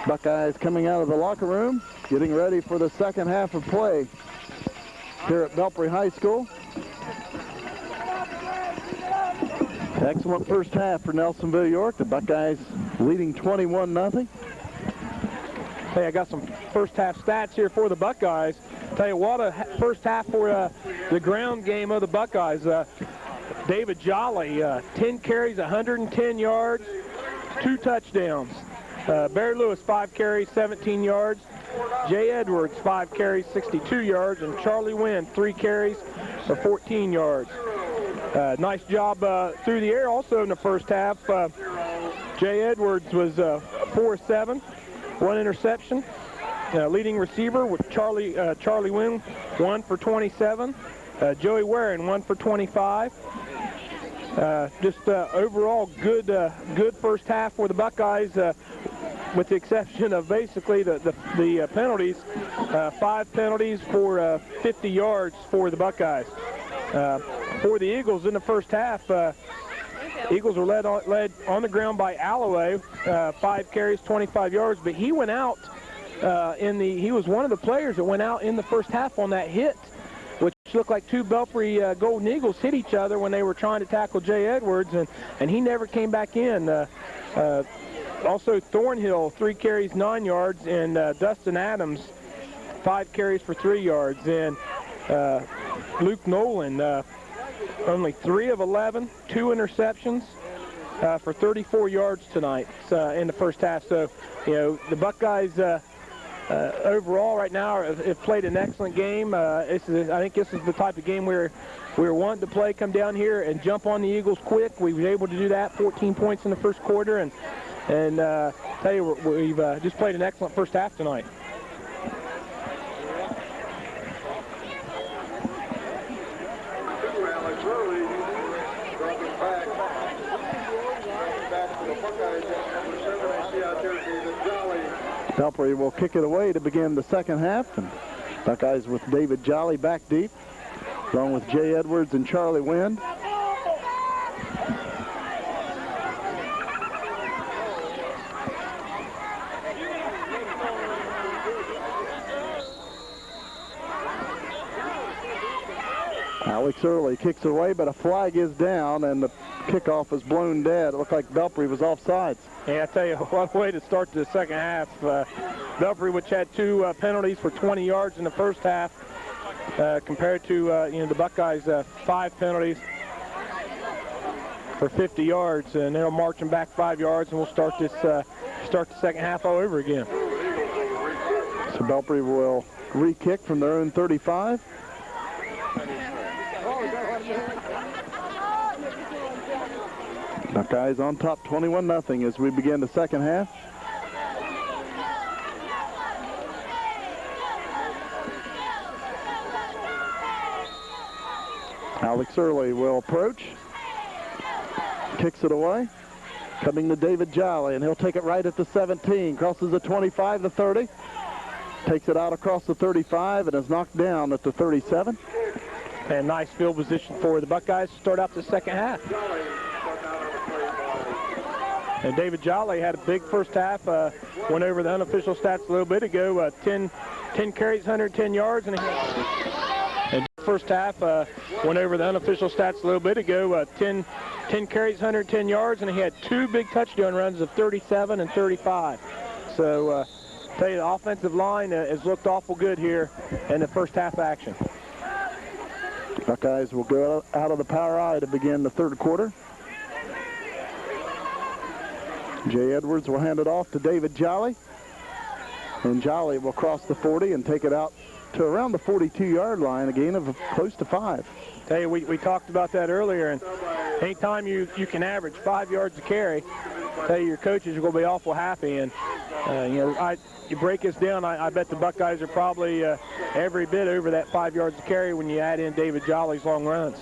S1: Buckeyes coming out of the locker room, getting ready for the second half of play here at Belpre High School. Excellent first half for Nelsonville-York. The Buckeyes leading 21-0.
S2: Hey, I got some first half stats here for the Buckeyes. Tell you what, a first half for the ground game of the Buckeyes. David Jolly, 10 carries, 110 yards, 2 touchdowns. Bear Lewis, 5 carries, 17 yards. Jay Edwards, 5 carries, 62 yards. And Charlie Wynn, 3 carries for 14 yards. Nice job through the air also in the first half. Jay Edwards was 4-7, 1 interception. Leading receiver with Charlie Wynn, 1 for 27. Joey Waring, 1 for 25. Just overall good first half for the Buckeyes, with the exception of basically the penalties. 5 penalties for 50 yards for the Buckeyes. For the Eagles in the first half, Eagles were led on the ground by Alloway, 5 carries, 25 yards, but he went out he was one of the players that went out in the first half on that hit, which looked like 2 Belpre Golden Eagles hit each other when they were trying to tackle Jay Edwards, and he never came back in. Also, Thornhill, 3 carries, 9 yards, and Dustin Adams, 5 carries for 3 yards. And Luke Nolan, only 3 of 11, 2 interceptions for 34 yards tonight in the first half. So, you know, the Buckeyes overall right now have played an excellent game. I think this is the type of game where we're wanting to play, come down here and jump on the Eagles quick. We were able to do that, 14 points in the first quarter, and tell you, we've just played an excellent first half tonight.
S5: Alex Early dropping back to the Buckeyes at number 7. I see out there David Jolly.
S1: Belpre will kick it away to begin the second half, and Buckeyes with David Jolly back deep, along with Jay Edwards and Charlie Wynn. Alex Early kicks it away, but a flag is down, and the kickoff is blown dead. It looked like Belpre was offsides.
S2: Yeah, I tell you, what a way to start the second half. Belpre, which had 2 penalties for 20 yards in the first half, compared to the Buckeyes' 5 penalties. for 50 yards, and they'll march them back 5 yards, and we'll start this start the second half all over again.
S1: So Belpre will re-kick from their own 35. Buckeyes on top 21-0 as we begin the second half. Alex Early will approach. Kicks it away. Coming to David Jolly, and he'll take it right at the 17. Crosses the 25, the 30. Takes it out across the 35 and is knocked down at the 37.
S2: And nice field position for the Buckeyes to start out the second half. And David Jolly had a big first half. Went over the unofficial stats a little bit ago. 10 carries, 110 yards, and first half went over the unofficial stats a little bit ago. 10 carries, 110 yards, and he had 2 big touchdown runs of 37 and 35. So tell you, the offensive line has looked awful good here in the first half action.
S1: Buckeyes will go out of the power I to begin the third quarter. Jay Edwards will hand it off to David Jolly, and Jolly will cross the 40 and take it out to around the 42-yard line, a gain of close to 5.
S2: Tell you, we talked about that earlier, and anytime you can average 5 yards a carry, tell you, your coaches are going to be awful happy. And you break this down, I bet the Buckeyes are probably every bit over that 5 yards a carry when you add in David Jolly's long runs.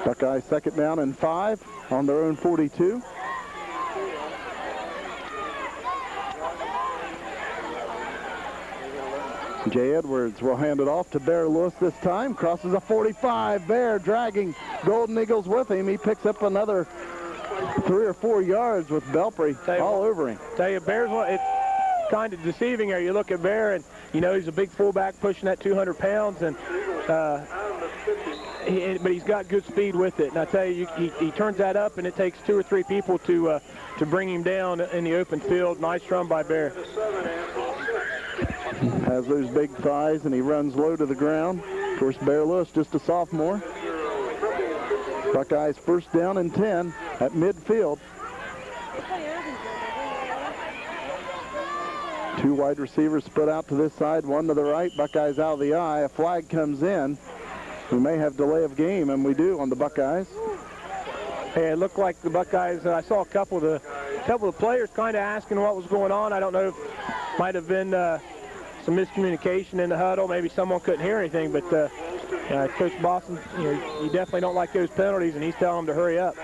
S1: Buckeyes second down and 5 on their own 42. Jay Edwards will hand it off to Bear Lewis this time. Crosses a 45. Bear dragging Golden Eagles with him. He picks up another 3 or 4 yards with Belpre all over him.
S2: Tell you, Bear's it's kind of deceiving here. You look at Bear, and he's a big fullback pushing that 200 pounds, and but he's got good speed with it. And I tell you, he turns that up, and it takes 2 or 3 people to bring him down in the open field. Nice run by Bear.
S1: Has those big thighs, and he runs low to the ground. Of course, Bear Lewis, just a sophomore. Buckeyes first down and 10 at midfield. 2 wide receivers split out to this side, 1 to the right. Buckeyes out of the eye. A flag comes in. We may have delay of game, and we do on the Buckeyes.
S2: Hey, it looked like the Buckeyes, I saw a couple of the players kind of asking what was going on. I don't know if it might have been some miscommunication in the huddle. Maybe someone couldn't hear anything, but Coach Boston, you definitely don't like those penalties, and he's telling them to hurry up.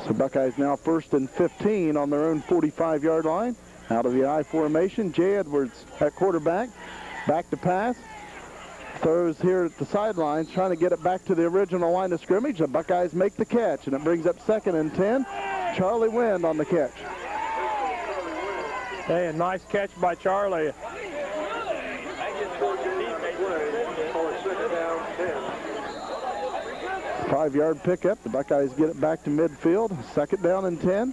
S1: So Buckeyes now first and 15 on their own 45-yard line. Out of the I formation, Jay Edwards at quarterback. Back to pass. Throws here at the sidelines, trying to get it back to the original line of scrimmage. The Buckeyes make the catch, and it brings up second and 10. Charlie Wind on the catch.
S2: Hey, a nice catch by Charlie.
S1: 5-yard pickup. The Buckeyes get it back to midfield. Second down and 10.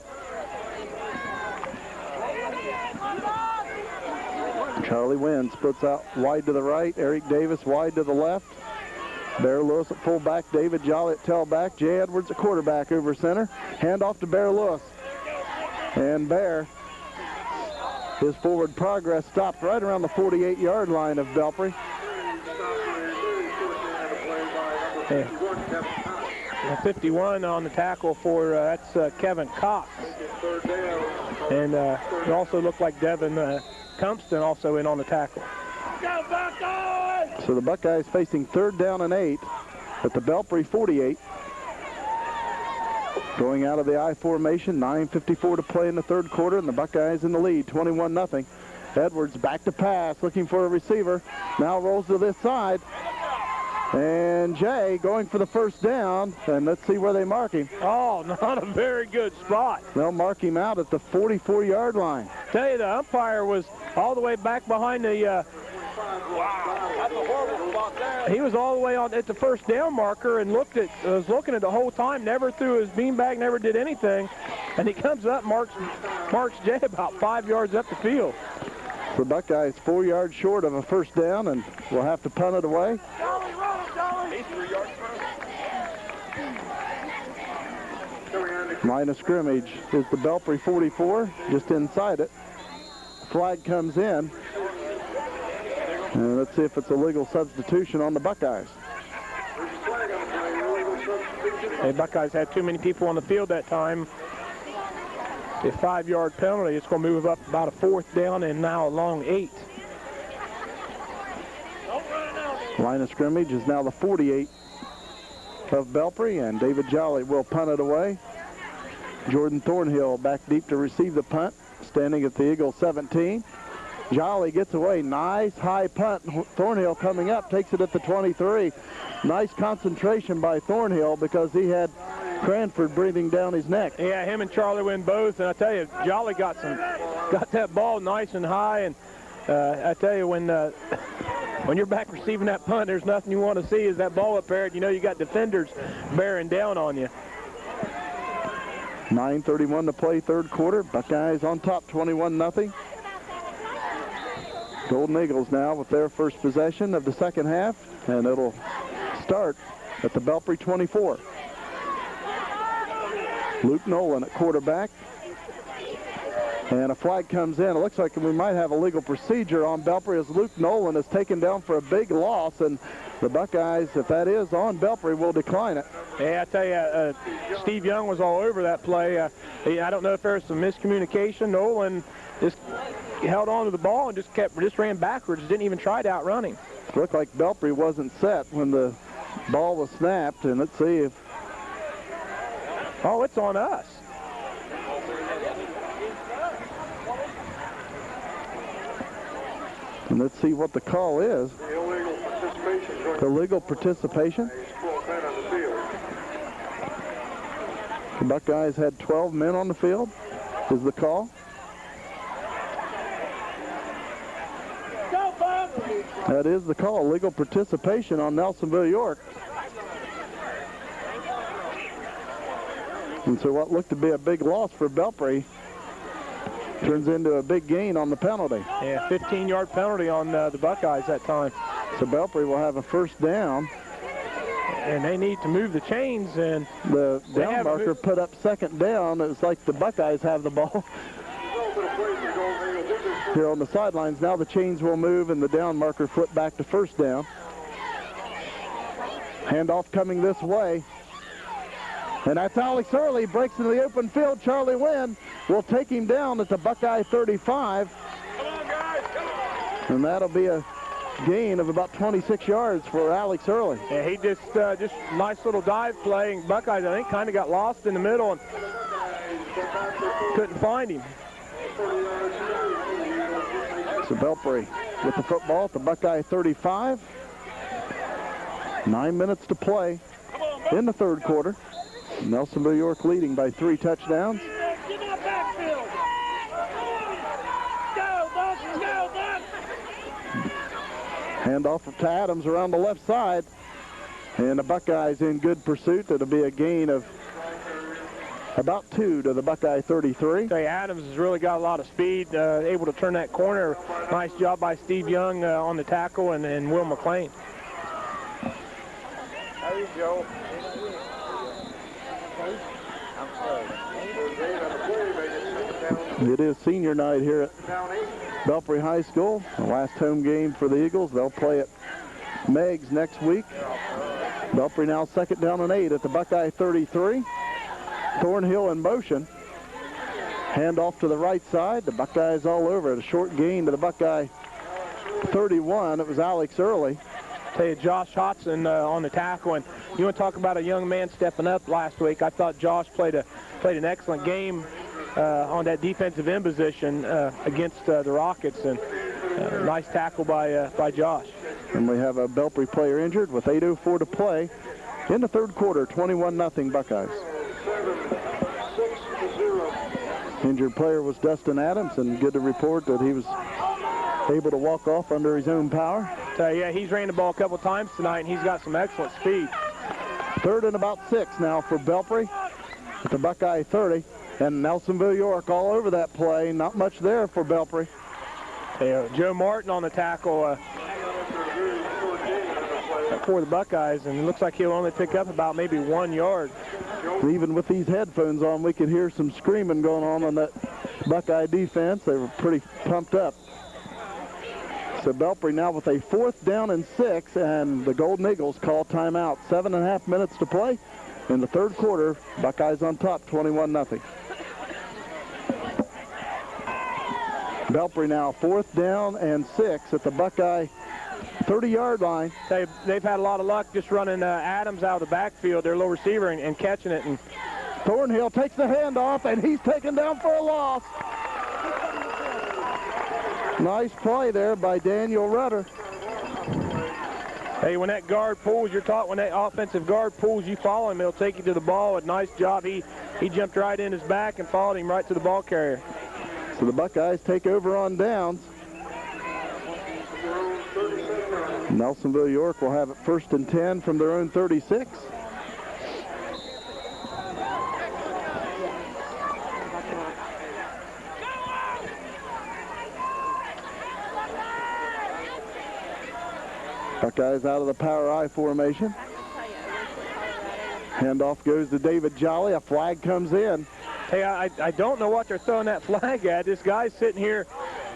S1: Charlie Wind splits out wide to the right. Eric Davis wide to the left. Bear Lewis at fullback. David Jolly at tailback. Jay Edwards at quarterback over center. Hand off to Bear Lewis. And Bear, his forward progress stopped right around the 48-yard line of Belpre.
S2: 51 on the tackle for, that's Kevin Cox. And it also looked like Devin Compston also in on the tackle.
S1: So the Buckeyes facing third down and 8 at the Belpre 48. Going out of the I formation, 9:54 to play in the third quarter, and the Buckeyes in the lead, 21-0. Edwards back to pass, looking for a receiver. Now rolls to this side. And Jay going for the first down, and let's see where they mark him.
S2: Oh, not a very good spot.
S1: They'll mark him out at the 44-yard line.
S2: Tell you, the umpire was all the way back behind the he was all the way on at the first down marker and was looking at the whole time, never threw his beanbag, never did anything. And he comes up, marks Jay about 5 yards up the field.
S1: The Buckeyes 4 yards short of a first down, and we'll have to punt it away. Line of scrimmage is the Belpre 44, just inside it. Flag comes in. And let's see if it's a legal substitution on the Buckeyes.
S2: The Buckeyes had too many people on the field that time. A 5-yard penalty. It's going to move up about a 4th down and now a long 8.
S1: Line of scrimmage is now the 48 of Belpre, and David Jolly will punt it away. Jordan Thornhill back deep to receive the punt, standing at the Eagle 17. Jolly gets away. Nice high punt. Thornhill coming up, takes it at the 23. Nice concentration by Thornhill because he had Cranford breathing down his neck.
S2: Yeah, him and Charlie win both, and I tell you, Jolly got that ball nice and high, and I tell you, when you're back receiving that punt, there's nothing you want to see is that ball up there, and you know you got defenders bearing down on you.
S1: 9:31 to play, third quarter. Buckeyes on top, 21-0. Golden Eagles now with their first possession of the second half, and it'll start at the Belpre 24. Luke Nolan at quarterback. And a flag comes in. It looks like we might have a legal procedure on Belpre as Luke Nolan is taken down for a big loss, and the Buckeyes, if that is on Belpre, will decline it.
S2: Yeah, I tell you, Steve Young was all over that play. I don't know if there was some miscommunication. Nolan just held on to the ball and just ran backwards. Didn't even try to outrun him.
S1: It looked like Belpre wasn't set when the ball was snapped, and let's see if...
S2: Oh, it's on us.
S1: And let's see what the call is. Illegal participation. The Buckeyes had 12 men on the field, is the call. That is the call, legal participation on Nelsonville-York. And so what looked to be a big loss for Belpre turns into a big gain on the penalty.
S2: Yeah, 15-yard penalty on the Buckeyes that time.
S1: So Belpre will have a first down.
S2: And they need to move the chains. And
S1: the down marker put up second down. It's like the Buckeyes have the ball. Here on the sidelines, now the chains will move and the down marker flip back to first down. Handoff coming this way. And that's Alex Early, breaks into the open field. Charlie Wynn will take him down at the Buckeye 35. And that'll be a gain of about 26 yards for Alex Early.
S2: Yeah, he just nice little dive play. And Buckeyes, I think, kind of got lost in the middle and couldn't find him.
S1: So Belpre with the football at the Buckeye 35. 9 minutes to play in the third quarter. Nelsonville-York leading by 3 touchdowns. Handoff to Adams around the left side. And the Buckeyes in good pursuit. It'll be a gain of about 2 to the Buckeye 33.
S2: Hey, Adams has really got a lot of speed, able to turn that corner. Nice job by Steve Young on the tackle and Will McLean.
S5: There you go.
S1: It is senior night here at Belpre High School. The last home game for the Eagles. They'll play at Meigs next week. Belpre now second down and 8 at the Buckeye 33. Thornhill in motion. Handoff to the right side. The Buckeyes all over it. A short gain to the Buckeye 31. It was Alex Early.
S2: Tell you, Josh Hodson on the tackle, and you want to talk about a young man stepping up last week. I thought Josh played an excellent game on that defensive end position against the Rockets, and nice tackle by Josh.
S1: And we have a Belpre player injured with 8:04 to play in the third quarter. 21-0 Buckeyes. 6-0. Injured player was Dustin Adams, and good to report that he was able to walk off under his own power.
S2: Yeah, he's ran the ball a couple times tonight, and he's got some excellent speed.
S1: Third and about 6 now for Belpre at the Buckeye 30. And Nelsonville-York all over that play. Not much there for Belpre.
S2: Yeah, Joe Martin on the tackle. for the Buckeyes, and it looks like he'll only pick up about maybe 1 yard.
S1: Even with these headphones on, we could hear some screaming going on that Buckeye defense. They were pretty pumped up. So Belpre now with a 4th down and 6, and the Golden Eagles call timeout. 7.5 minutes to play in the 3rd quarter. Buckeyes on top, 21-0. Belpre now 4th down and 6 at the Buckeye 30-yard line.
S2: They've had a lot of luck just running Adams out of the backfield, their low receiver, and catching it. And
S1: Thornhill takes the handoff, and he's taken down for a loss. Nice play there by Daniel Rudder.
S2: Hey, when that guard pulls, you're taught when that offensive guard pulls, you follow him. He'll take you to the ball. A nice job. He jumped right in his back and followed him right to the ball carrier.
S1: So the Buckeyes take over on downs. Nelsonville-York will have it 1st and 10 from their own 36. Buckeyes out of the power I formation. Handoff goes to David Jolly. A flag comes in.
S2: Hey, I don't know what they're throwing that flag at. This guy's sitting here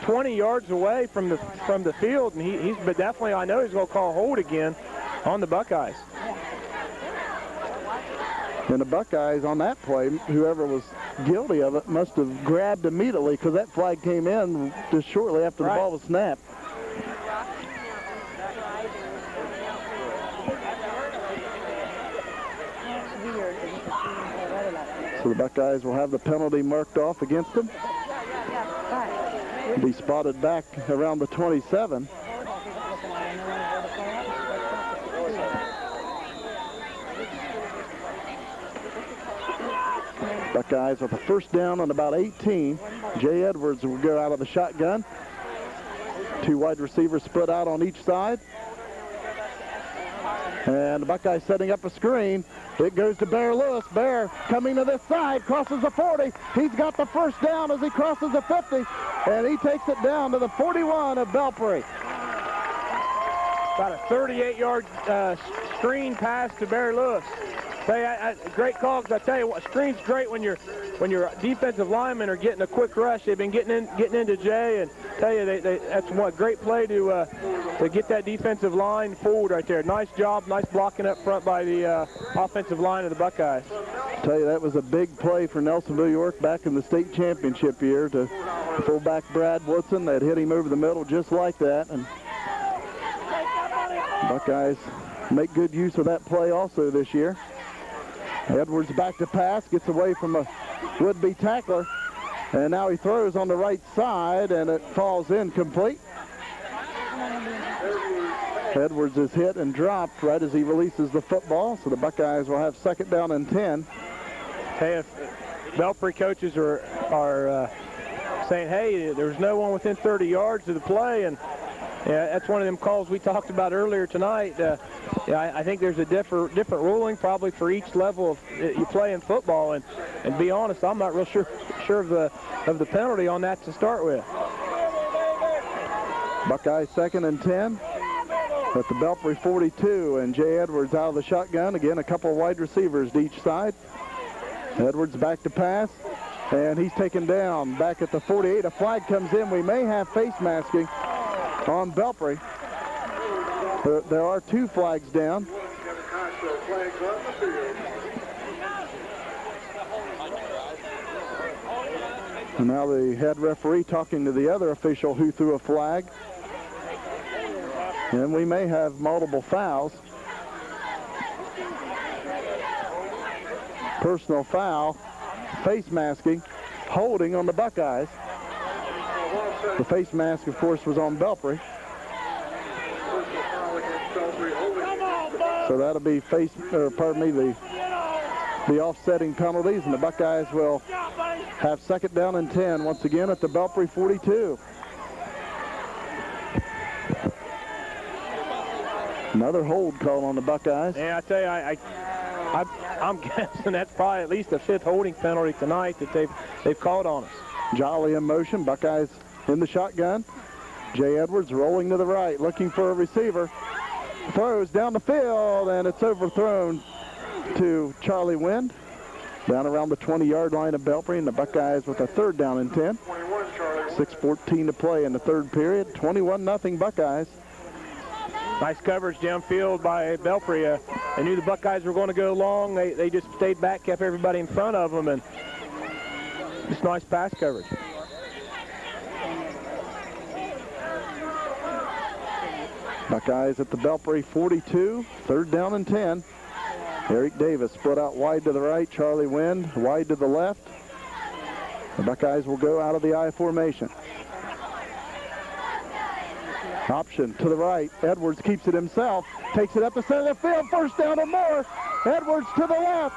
S2: 20 yards away from the field, and he's but definitely, I know he's going to call hold again on the Buckeyes.
S1: And the Buckeyes on that play, whoever was guilty of it must have grabbed immediately, because that flag came in just shortly after the ball was snapped. So the Buckeyes will have the penalty marked off against them. Be spotted back around the 27. Buckeyes with a 1st down on about 18. Jay Edwards will go out of the shotgun. 2 wide receivers split out on each side. And the Buckeyes setting up a screen. It goes to Bear Lewis. Bear coming to this side, crosses the 40. He's got the 1st down as he crosses the 50. And he takes it down to the 41 of Belpre.
S2: About a 38-yard screen pass to Bear Lewis. Hey, great call, because I tell you what, screen's great when your defensive linemen are getting a quick rush. They've been getting into Jay, and tell you that's a great play to get that defensive line forward right there. Nice job, nice blocking up front by the offensive line of the Buckeyes.
S1: Tell you, that was a big play for Nelsonville-York back in the state championship year to fullback Brad Woodson. That hit him over the middle just like that, and Buckeyes make good use of that play also this year. Edwards back to pass, gets away from a would-be tackler, and now he throws on the right side, and it falls incomplete. Edwards is hit and dropped right as he releases the football, so the Buckeyes will have 2nd down and 10.
S2: Hey, if Belpre coaches are saying, hey, there's no one within 30 yards of the play, and yeah, that's one of them calls we talked about earlier tonight. I think there's a different ruling probably for each level of you play in football, and be honest, I'm not real sure of the penalty on that to start with.
S1: Buckeyes 2nd and 10 at the Belpre 42, and Jay Edwards out of the shotgun. Again, a couple of wide receivers to each side. Edwards back to pass, and he's taken down back at the 48. A flag comes in. We may have face masking on Belpre. There are 2 flags down. And now the head referee talking to the other official who threw a flag. And we may have multiple fouls. Personal foul, face masking, holding on the Buckeyes. The face mask, of course, was on Belpre. So that'll be the offsetting penalties, and the Buckeyes will have 2nd down and 10 once again at the Belpre 42. Another hold call on the Buckeyes.
S2: Yeah, I tell you, I'm guessing that's probably at least a 5th holding penalty tonight that they've called on us.
S1: Jolly in motion, Buckeyes in the shotgun. Jay Edwards rolling to the right, looking for a receiver. throws down the field, and it's overthrown to Charlie Wind. Down around the 20-yard line of Belpre, and the Buckeyes with a 3rd down and 10. 6:14 to play in the 3rd period. 21-0 Buckeyes.
S2: Nice coverage downfield by Belpre. They knew the Buckeyes were going to go long. They just stayed back, kept everybody in front of them, and just nice pass coverage.
S1: Buckeyes at the Belpre 42, 3rd down and 10. Eric Davis split out wide to the right, Charlie Wind wide to the left. The Buckeyes will go out of the I formation. Option to the right, Edwards keeps it himself, takes it up the center of the field, 1st down or more. Edwards to the left.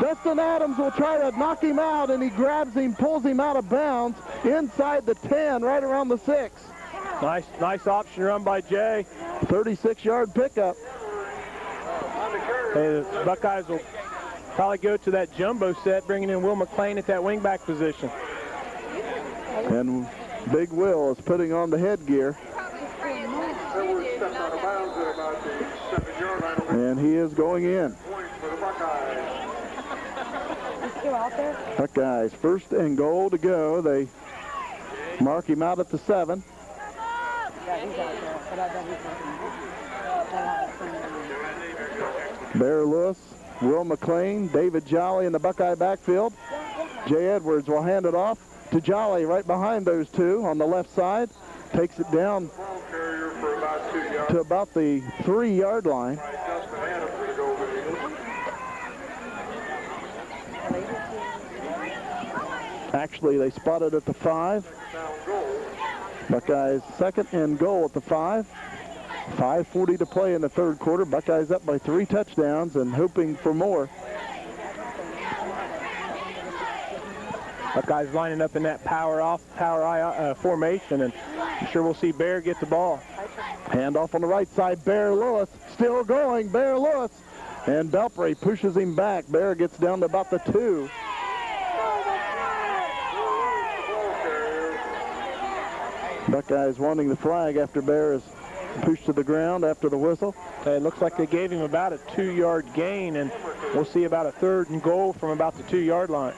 S1: Dustin Adams will try to knock him out, and he grabs him, pulls him out of bounds inside the 10, right around the 6.
S2: Nice option run by Jay.
S1: 36-yard pickup.
S2: The Buckeyes will probably go to that jumbo set, bringing in Will McLean at that wingback position.
S1: And Big Will is putting on the headgear. And he is going in. Buckeyes, 1st and goal to go. They mark him out at the 7. Bear Lewis, Will McLean, David Jolly in the Buckeye backfield. Jay Edwards will hand it off to Jolly right behind those two on the left side. Takes it down to about the 3-yard line. Actually, they spotted at the 5. Buckeyes 2nd and goal at the 5. 5:40 to play in the 3rd quarter. Buckeyes up by 3 touchdowns and hoping for more.
S2: Buckeyes lining up in that power I formation, and I'm sure we'll see Bear get the ball.
S1: Handoff on the right side. Bear Lewis still going. Bear Lewis. And Belpre pushes him back. Bear gets down to about the 2. Buckeyes wanting the flag after Bear is pushed to the ground after the whistle.
S2: It looks like they gave him about a 2-yard gain, and we'll see about a 3rd and goal from about the 2-yard line.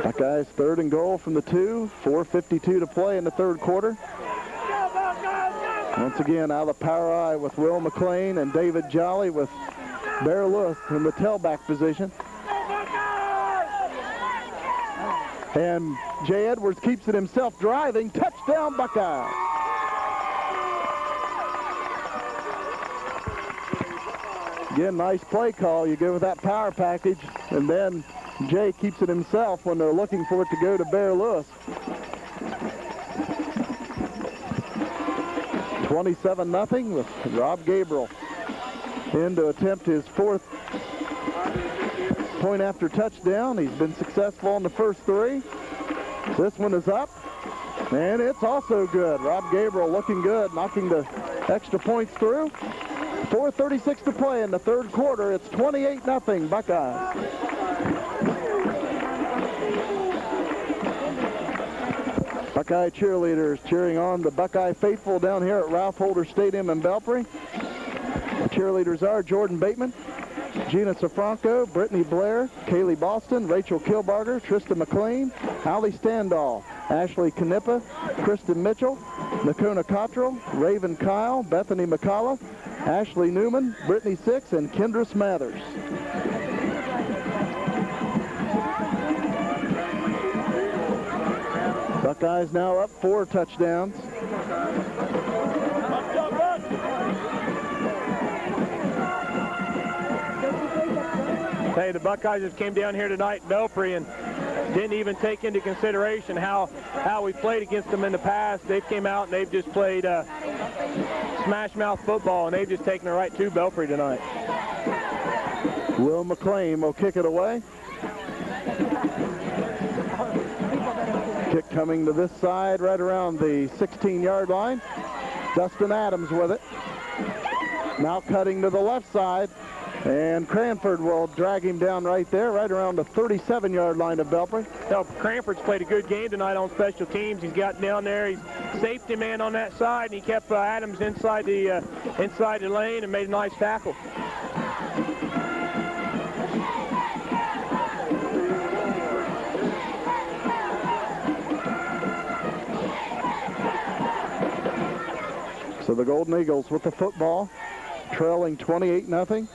S1: Buckeyes 3rd and goal from the 2. 4:52 to play in the 3rd quarter. Once again, out of the power eye with Will McLean and David Jolly with Bear Lewis in the tailback position. And Jay Edwards keeps it himself driving. Touchdown, Buckeyes. Again, nice play call. You go with that power package, and then Jay keeps it himself when they're looking for it to go to Bear Lewis. 27-0 with Rob Gabriel in to attempt his 4th point after touchdown. He's been successful on the first 3. This one is up, and it's also good. Rob Gabriel looking good, knocking the extra points through. 4:36 to play in the 3rd quarter. It's 28-0 Buckeyes. Buckeye cheerleaders cheering on the Buckeye faithful down here at Ralph Holder Stadium in Belpre. The cheerleaders are Jordan Bateman, Gina Safranco, Brittany Blair, Kaylee Boston, Rachel Kilbarger, Tristan McLean, Allie Standall, Ashley Knippa, Kristen Mitchell, Nakona Cottrell, Raven Kyle, Bethany McCullough, Ashley Newman, Brittany Six, and Kendra Smathers. Buckeyes now up 4 touchdowns.
S2: Hey, the Buckeyes just came down here tonight in Belpre and didn't even take into consideration how we played against them in the past. They came out and they've just played smash mouth football, and they've just taken it right to Belpre tonight.
S1: Will McLean will kick it away. Kick coming to this side right around the 16-yard line. Dustin Adams with it. Now cutting to the left side. And Cranford will drag him down right there, right around the 37-yard line of Belpre.
S2: Well, Cranford's played a good game tonight on special teams. He's got down there. He's safety man on that side, and he kept Adams inside the lane and made a nice tackle.
S1: So the Golden Eagles with the football, trailing 28-0.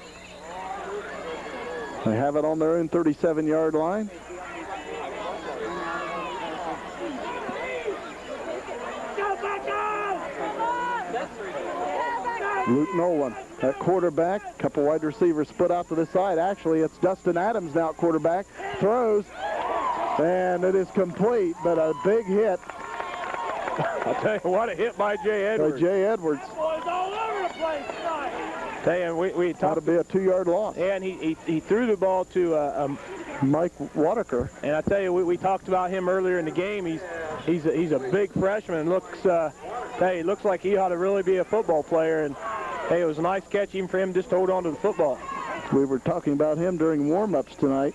S1: They have it on their own 37-yard line. Luke Nolan at quarterback. A couple wide receivers split out to the side. Actually, it's Dustin Adams now at quarterback. Throws, and it is complete, but a big hit.
S2: I'll tell you what, a hit by Jay Edwards.
S1: By Jay Edwards.
S3: That boy's all over the place tonight.
S2: Tell you, we
S1: Ought
S2: talked
S1: to be a 2-yard loss.
S2: and he threw the ball to
S1: Mike Wadaker.
S2: and I tell you, we talked about him earlier in the game. He's a big freshman and looks looks like he ought to really be a football player. And hey, it was a nice catch even for him just to hold on to the football.
S1: We were talking about him during warm-ups tonight.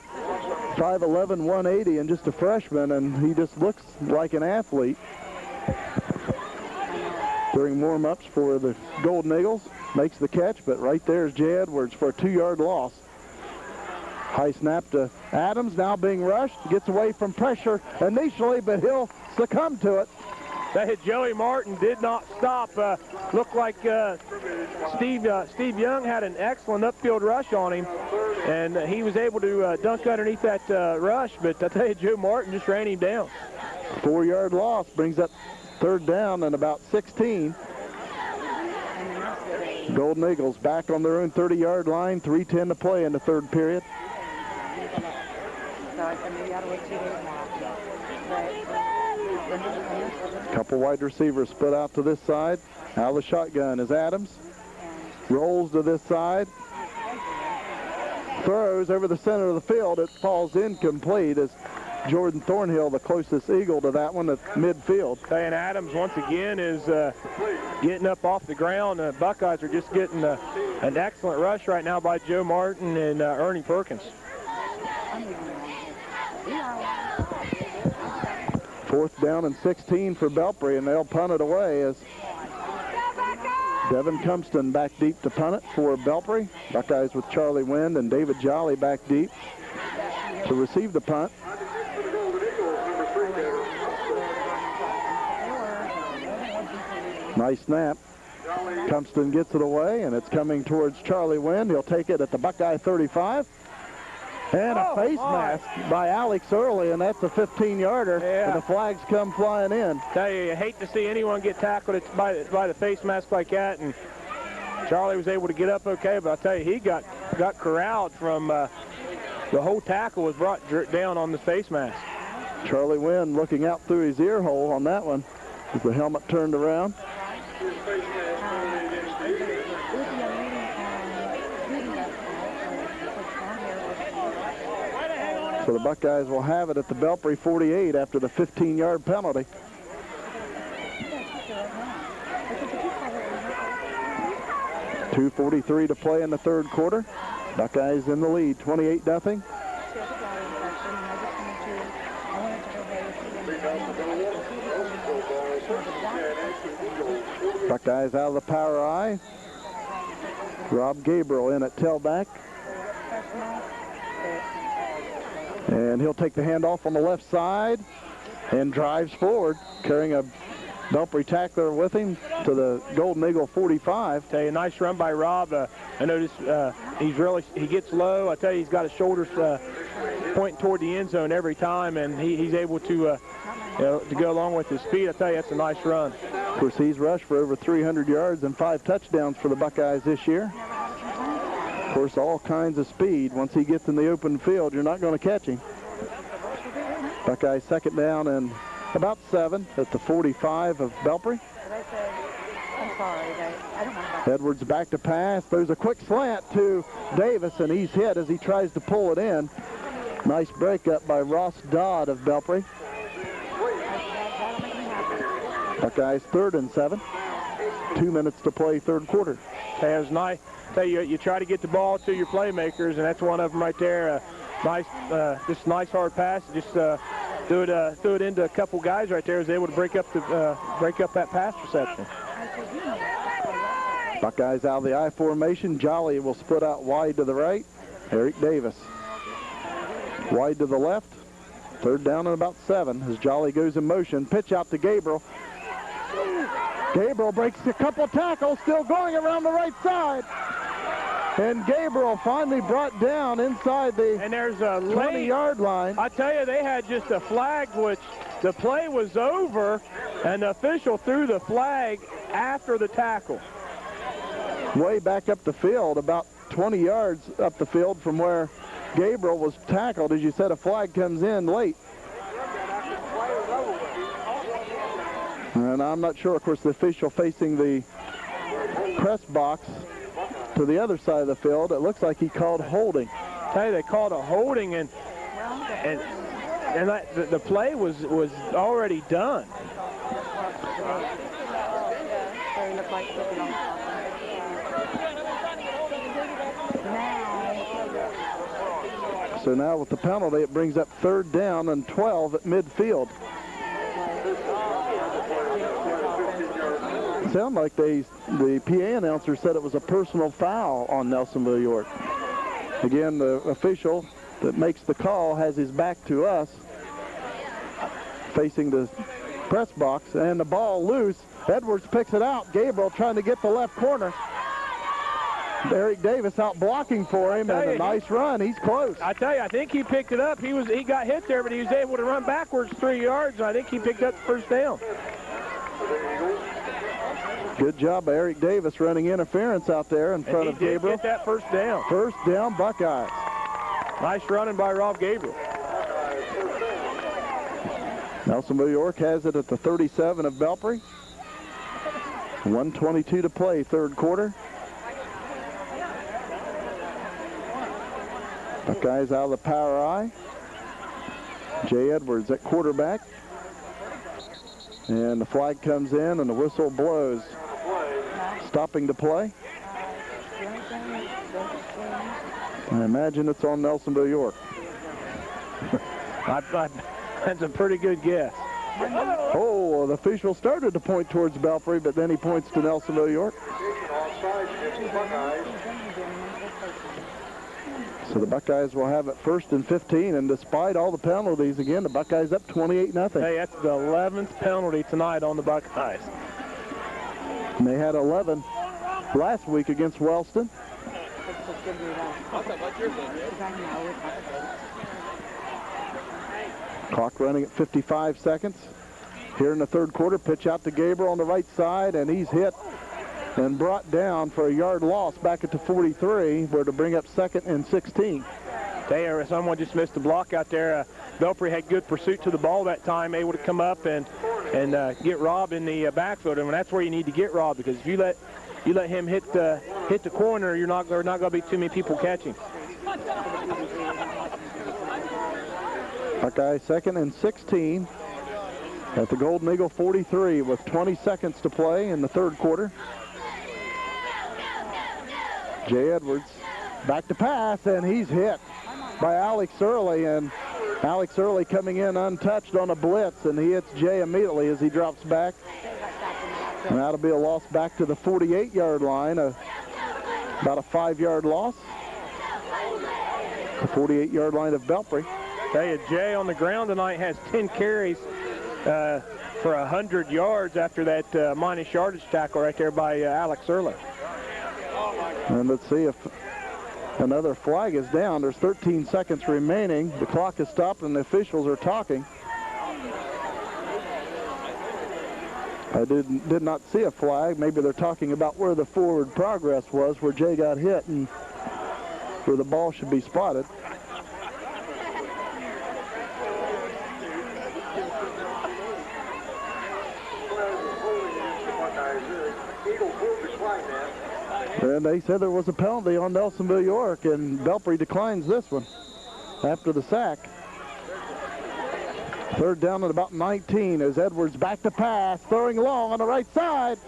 S1: 5'11", 180, and just a freshman, and he just looks like an athlete. During warm-ups for the Golden Eagles, makes the catch, but right there is Jay Edwards for a 2-yard loss. High snap to Adams, now being rushed, gets away from pressure initially, but he'll succumb to it.
S2: Joey Martin did not stop. Looked like Steve Young had an excellent upfield rush on him, and he was able to dunk underneath that rush, but I tell you, Joe Martin just ran him down.
S1: 4-yard loss brings up third down and about 16. Golden Eagles back on their own 30-yard line, 3:10 to play in the third period. Couple wide receivers split out to this side. Out of the shotgun is Adams. Rolls to this side. Throws over the center of the field. It falls incomplete as Jordan Thornhill, the closest Eagle to that one, at midfield.
S2: And Adams, once again, is getting up off the ground. Buckeyes are just getting an excellent rush right now by Joe Martin and Ernie Perkins.
S1: 4th down and 16 for Belpre, and they'll punt it away as Devin Cumston back deep to punt it for Belpre. Buckeyes with Charlie Wind and David Jolly back deep to receive the punt. Nice snap. Cumston gets it away, and it's coming towards Charlie Wind. He'll take it at the Buckeye 35. And a face mask by Alex Early, and that's a 15-yarder.
S2: Yeah.
S1: And the flags come flying in.
S2: Tell you hate to see anyone get tackled by the face mask like that, and Charlie was able to get up okay, but I'll tell you, he got corralled from the whole tackle was brought down on the face mask.
S1: Charlie Wind looking out through his ear hole on that one as the helmet turned around. So the Buckeyes will have it at the Belpre 48 after the 15-yard penalty. .243 to play in the third quarter. Buckeyes in the lead, 28-0. Buckeyes out of the power eye. Rob Gabriel in at tailback. And he'll take the handoff on the left side and drives forward, carrying a Belpre tackler with him to the Golden Eagle 45.
S2: Tell you, a nice run by Rob. I noticed he gets low. I tell you, he's got his shoulders pointing toward the end zone every time, and he's able to go along with his speed. I tell you, that's a nice run.
S1: Of course, he's rushed for over 300 yards and 5 touchdowns for the Buckeyes this year. Of course, all kinds of speed. Once he gets in the open field, you're not going to catch him. Buckeyes second down and about 7 at the 45 of Belpre. Edwards back to pass. There's a quick slant to Davis, and he's hit as he tries to pull it in. Nice breakup by Ross Dodd of Belpre. Buckeyes 3rd and 7. 2 minutes to play third quarter.
S2: It was tell you, you try to get the ball to your playmakers, and that's one of them right there. Just nice hard pass. Just threw it into a couple guys right there. Was able to break up that pass reception.
S1: Buckeyes out of the I formation. Jolly will split out wide to the right. Eric Davis wide to the left. Third down and about 7 as Jolly goes in motion. Pitch out to Gabriel. Gabriel breaks a couple tackles, still going around the right side. And Gabriel finally brought down inside the 20-yard line.
S2: I tell you, they had just a flag, which the play was over, and the official threw the flag after the tackle.
S1: Way back up the field, about 20 yards up the field from where Gabriel was tackled. As you said, a flag comes in late. And I'm not sure, of course, the official facing the press box to the other side of the field. It looks like he called holding.
S2: I tell you, they called a holding, and the play was already done.
S1: So now with the penalty, it brings up 3rd down and 12 at midfield. It sounded like the PA announcer said it was a personal foul on Nelsonville-York. Again, the official that makes the call has his back to us, facing the press box, and the ball loose. Edwards picks it out. Gabriel trying to get the left corner. Eric Davis out blocking for him, and a nice run. He's close.
S2: I tell you, I think he picked it up. He got hit there, but he was able to run backwards 3 yards, and I think he picked up the first down.
S1: Good job by Eric Davis running interference out there in front of Gabriel.
S2: Get that first down.
S1: First down, Buckeyes.
S2: Nice running by Rob Gabriel.
S1: Nelsonville-York has it at the 37 of Belpre. 1:22 to play, 3rd quarter. Buckeyes out of the power I. Jay Edwards at quarterback. And the flag comes in and the whistle blows. Stopping the play. I imagine it's on Nelsonville-York.
S2: That's a pretty good guess.
S1: Oh, the official started to point towards Belpre, but then he points to Nelsonville-York. So the Buckeyes will have it 1st and 15, and despite all the penalties, again, the Buckeyes up 28-0.
S2: Hey, that's the 11th penalty tonight on the Buckeyes.
S1: And they had 11 last week against Wellston. Clock running at 55 seconds. Here in the 3rd quarter, pitch out to Gabriel on the right side, and he's hit and brought down for a yard loss back at the 43, where to bring up 2nd and 16.
S2: There, someone just missed the block out there. Belpre had good pursuit to the ball that time, able to come up and get Rob in the backfield, and that's where you need to get Rob, because if you let him hit the corner, there are not going to be too many people catching.
S1: Buckeye 2nd and 16 at the Golden Eagle 43 with 20 seconds to play in the 3rd quarter. Jay Edwards back to pass, and he's hit by Alex Early, and Alex Early coming in untouched on a blitz, and he hits Jay immediately as he drops back. And that'll be a loss back to the 48-yard line, about a 5-yard loss. The 48-yard line of Belpre.
S2: Tell you, Jay on the ground tonight has 10 carries for 100 yards after that minus yardage tackle right there by Alex Early.
S1: And let's see if another flag is down. There's 13 seconds remaining. The clock has stopped and the officials are talking. I did not see a flag. Maybe they're talking about where the forward progress was, where Jay got hit and where the ball should be spotted. And they said there was a penalty on Nelsonville-York, and Belpre declines this one after the sack. 3rd down at about 19 as Edwards back to pass, throwing long on the right side.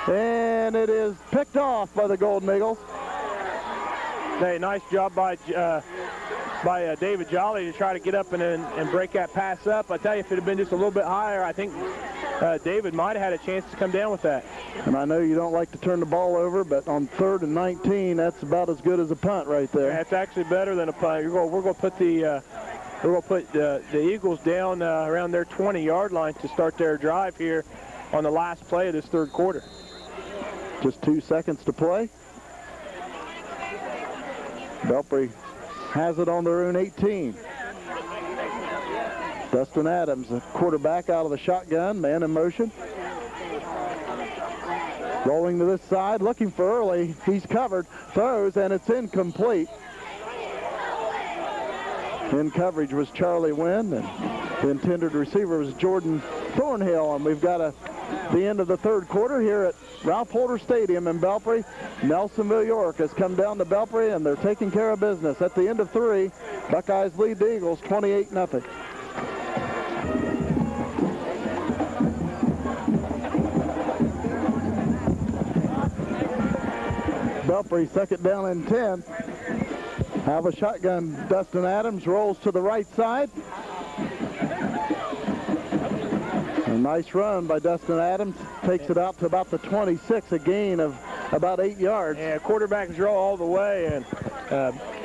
S1: And it is picked off by the Golden Eagles.
S2: Hey, nice job by David Jolly to try to get up and break that pass up. I tell you, if it had been just a little bit higher, I think David might have had a chance to come down with that.
S1: And I know you don't like to turn the ball over, but on 3rd and 19, that's about as good as a punt right there.
S2: That's actually better than a punt. We're going to put the Eagles down around their 20-yard line to start their drive here on the last play of this 3rd quarter.
S1: Just 2 seconds to play. Belpre has it on their own 18. Dustin Adams, the quarterback, out of the shotgun, man in motion. Rolling to this side, looking for Early. He's covered, throws, and it's incomplete. In coverage was Charlie Wynn, and the intended receiver was Jordan Thornhill. And we've got the end of the 3rd quarter here at Ralph Holder Stadium in Belpre. Nelsonville-York has come down to Belpre, and they're taking care of business. At the end of 3, Buckeyes lead the Eagles 28-0. Belpre, 2nd down and 10. Have a shotgun. Dustin Adams rolls to the right side. A nice run by Dustin Adams. Takes it out to about the 26, a gain of about 8 yards.
S2: Yeah, quarterback draw all the way, and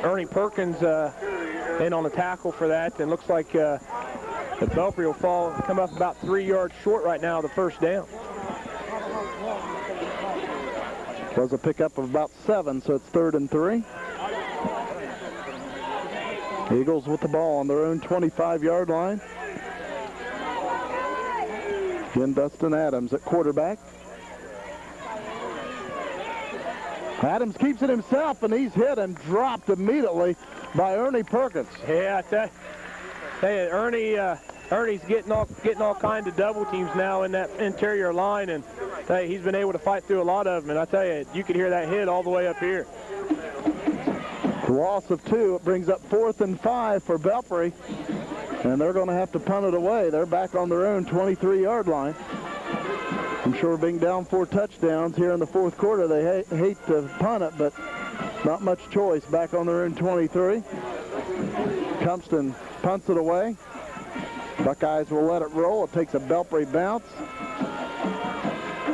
S2: Ernie Perkins in on the tackle for that. And looks like the Belpre will come up about 3 yards short right now of the 1st down.
S1: Was a pickup of about 7, so it's 3rd and 3. Eagles with the ball on their own 25-yard line. Again, Dustin Adams at quarterback. Adams keeps it himself, and he's hit and dropped immediately by Ernie Perkins.
S2: Yeah, I tell you, Ernie's getting all kinds of double teams now in that interior line, and he's been able to fight through a lot of them. And I tell you, you could hear that hit all the way up here.
S1: Loss of 2. It brings up 4th and 5 for Belpre, and they're going to have to punt it away. They're back on their own 23-yard line. I'm sure being down 4 touchdowns here in the 4th quarter, they hate to punt it, but not much choice. Back on their own 23. Compton punts it away. Buckeyes will let it roll. It takes a Belpre bounce.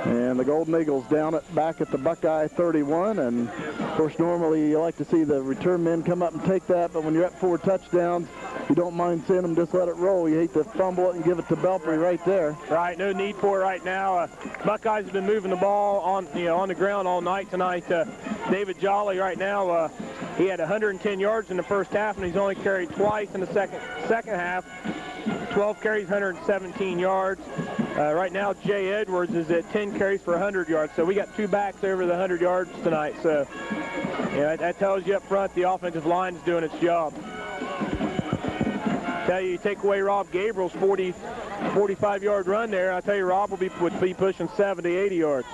S1: And the Golden Eagles down it back at the Buckeye 31. And, of course, normally you like to see the return men come up and take that, but when you're at 4 touchdowns, you don't mind seeing them just let it roll. You hate to fumble it and give it to Belpre right there.
S2: Right, no need for it right now. Buckeyes have been moving the ball on the ground all night tonight. David Jolly right now, he had 110 yards in the 1st half, and he's only carried twice in the second half. 12 carries, 117 yards. Right now, Jay Edwards is at 10 carries for 100 yards. So we got 2 backs over the 100 yards tonight. So yeah, that tells you up front the offensive line is doing its job. Tell you take away Rob Gabriel's 45-yard run there, I tell you Rob would be pushing 70, 80 yards.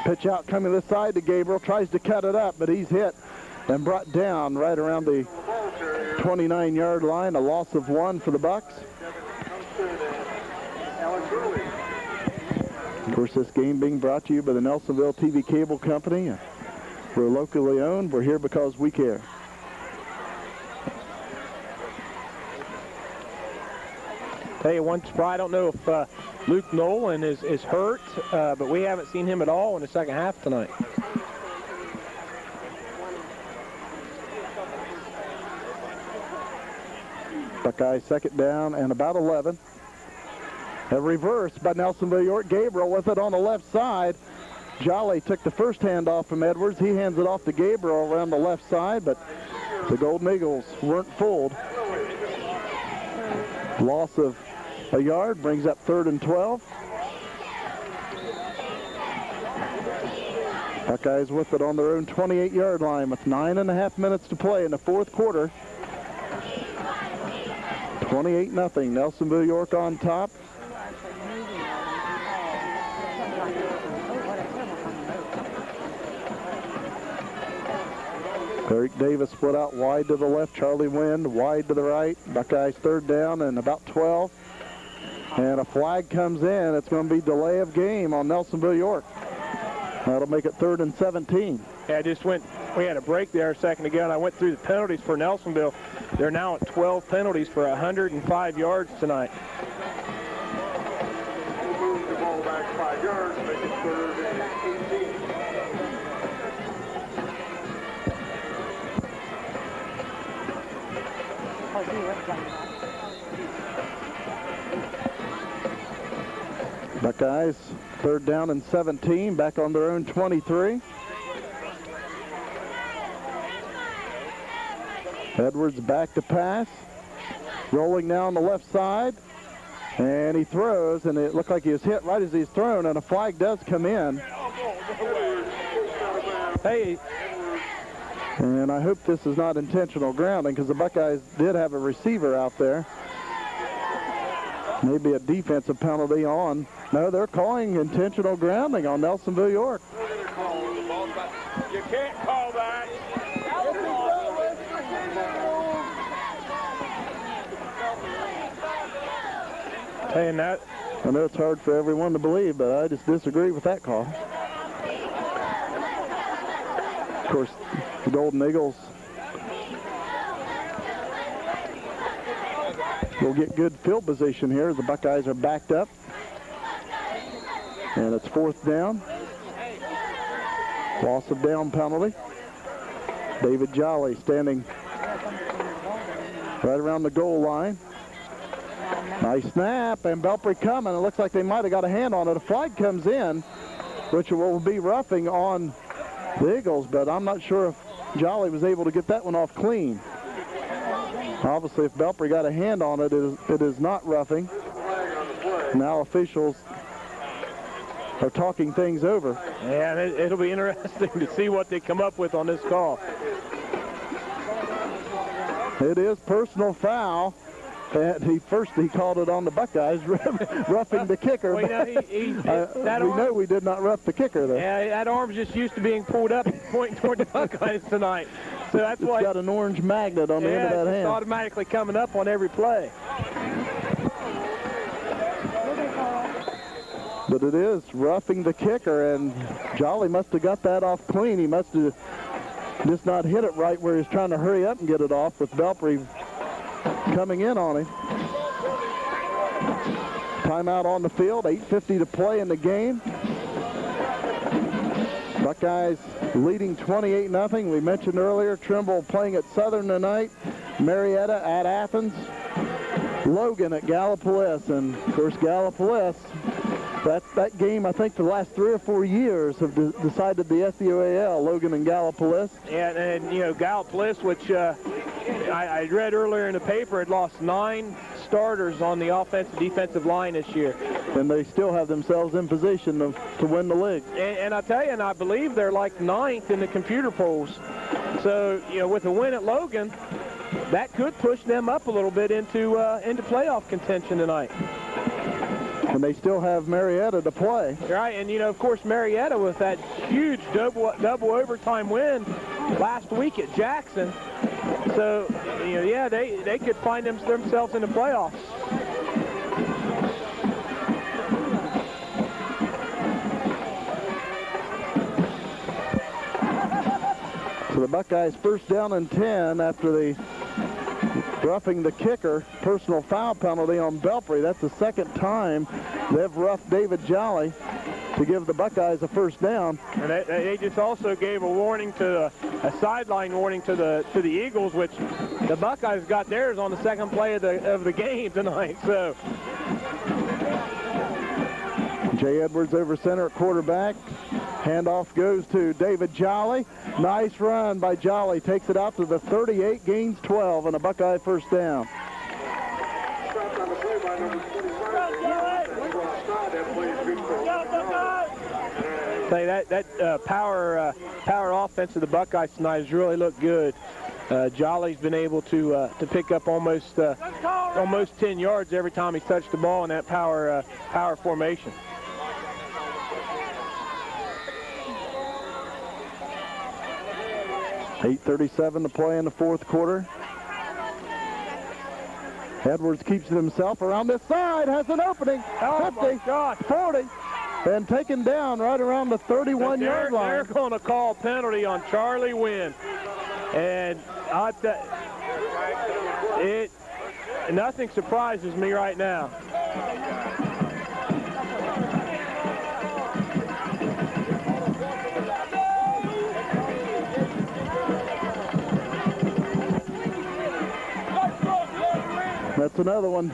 S1: Pitch out coming this side to Gabriel. Tries to cut it up, but he's hit and brought down right around the 29-yard line. A loss of 1 for the Bucks. Of course, this game being brought to you by the Nelsonville TV Cable Company. We're locally owned. We're here because we care.
S2: Tell you one surprise, I don't know if Luke Nolan is hurt, but we haven't seen him at all in the 2nd half tonight.
S1: Buckeyes 2nd down and about 11. A reverse by Nelsonville-York. Gabriel with it on the left side. Jolly took the first handoff from Edwards. He hands it off to Gabriel around the left side, but the Golden Eagles weren't fooled. Loss of a yard brings up 3rd and 12. Buckeyes with it on their own 28-yard line with 9.5 minutes to play in the 4th quarter. 28-0. Nelsonville-York on top. Eric Davis split out wide to the left. Charlie Wynn wide to the right. Buckeyes 3rd down and about 12. And a flag comes in. It's going to be delay of game on Nelsonville-York. That'll make it 3rd and 17.
S2: Yeah, just went We had a break there a second ago, and I went through the penalties for Nelsonville. They're now at 12 penalties for 105 yards tonight.
S5: We'll move the ball back 5 yards, make it 3rd and 18.
S1: Buckeyes, 3rd down and 17, back on their own 23. Edwards back to pass. Rolling now on the left side. And he throws, and it looked like he was hit right as he's thrown, and a flag does come in.
S2: Hey.
S1: And I hope this is not intentional grounding, because the Buckeyes did have a receiver out there. Maybe a defensive penalty on. No, they're calling intentional grounding on Nelsonville-York.
S3: You can't call that.
S2: Saying that.
S1: I know it's hard for everyone to believe, but I just disagree with that call. Of course, the Golden Eagles will get good field position here. The Buckeyes are backed up. And it's 4th down. Loss of down penalty. David Jolly standing right around the goal line. Nice snap, and Belpre coming. It looks like they might have got a hand on it. A flag comes in, which will be roughing on the Eagles, but I'm not sure if Jolly was able to get that one off clean. Obviously, if Belpre got a hand on it, it is not roughing. Now officials are talking things over.
S2: Yeah, it'll be interesting to see what they come up with on this call.
S1: It is personal foul. And he called it on the Buckeyes, roughing the kicker.
S2: Well, you know,
S1: we know we did not rough the kicker, though.
S2: Yeah, that arm's just used to being pulled up and pointing toward the Buckeyes tonight. So that's why
S1: it's got an orange magnet on the end of that hand.
S2: It's automatically coming up on every play.
S1: But it is roughing the kicker, and Jolly must have got that off clean. He must have just not hit it right where he's trying to hurry up and get it off with Belpre coming in on him. Timeout on the field, 8:50 to play in the game. Buckeyes leading 28-0. We mentioned earlier, Trimble playing at Southern tonight, Marietta at Athens, Logan at Gallipolis, and of course Gallipolis, that game I think for the last 3 or 4 years have decided the SEOAL, Logan and Gallipolis.
S2: Yeah, and you know, Gallipolis, which I read earlier in the paper, had lost 9 starters on the offensive defensive line this year.
S1: And they still have themselves in position to win the league.
S2: And I tell you, and I believe they're like 9th in the computer polls. So, you know, with a win at Logan, that could push them up a little bit into playoff contention tonight.
S1: And they still have Marietta to play.
S2: Right, and you know, of course, Marietta with that huge double overtime win last week at Jackson. So, you know, yeah, they could find themselves in the playoffs.
S1: So the Buckeyes 1st down and 10 after the roughing the kicker, personal foul penalty on Belpre. That's the 2nd time they've roughed David Jolly to give the Buckeyes a 1st down.
S2: And they just also gave a warning a sideline warning to the Eagles, which the Buckeyes got theirs on the 2nd play of the game tonight. So
S1: Jay Edwards over center at quarterback. Handoff goes to David Jolly. Nice run by Jolly. Takes it out to the 38, gains 12, and a Buckeye 1st down.
S5: Stopped on the play by number 25.
S2: Say that power offense of the Buckeyes tonight has really looked good. Jolly's been able to pick up almost 10 yards every time he's touched the ball in that power formation.
S1: .8:37 to play in the 4th quarter. Edwards keeps it himself around this side, has an opening. 50, 40, and taken down right around the 31-yard line.
S2: They're going to call penalty on Charlie Wynn. And nothing surprises me right now.
S1: That's another one,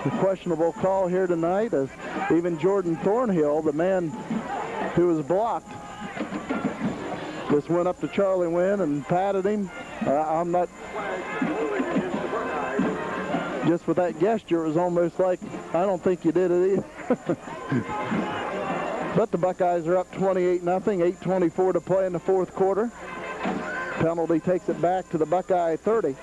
S1: a questionable call here tonight, as even Jordan Thornhill, the man who was blocked, just went up to Charlie Wynn and patted him. I'm not, just with that gesture, it was almost like, I don't think you did it either. But the Buckeyes are up 28-0, 8:24 to play in the fourth quarter. Penalty takes it back to the Buckeye 30.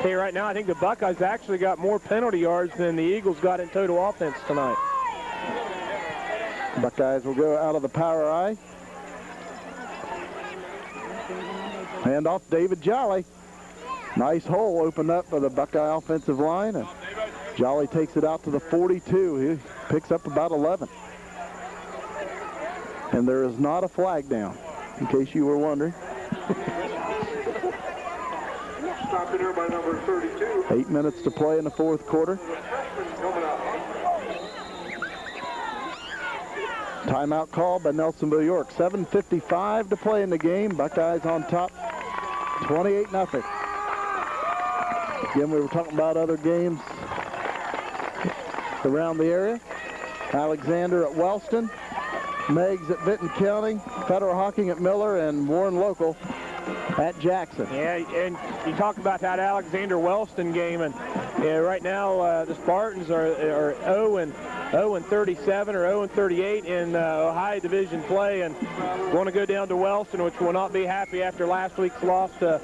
S2: Hey, right now I think the Buckeyes actually got more penalty yards than the Eagles got in total offense tonight.
S1: Buckeyes will go out of the power I. Hand off David Jolly. Nice hole opened up for the Buckeye offensive line. And Jolly takes it out to the 42. He picks up about 11. And there is not a flag down, in case you were wondering.
S5: Stopped in here by number 32.
S1: 8 minutes to play in the fourth quarter. Timeout called by Nelsonville-York. 7:55 to play in the game. Buckeyes on top, 28-0. Again, we were talking about other games around the area. Alexander at Wellston, Meigs at Vinton County, Federal Hocking at Miller, and Warren Local at Jackson.
S2: Yeah, and you talk about that Alexander-Wellston game, and right now the Spartans are 0-37 or 0-38 in Ohio Division play, and going to go down to Wellston, which will not be happy after last week's loss to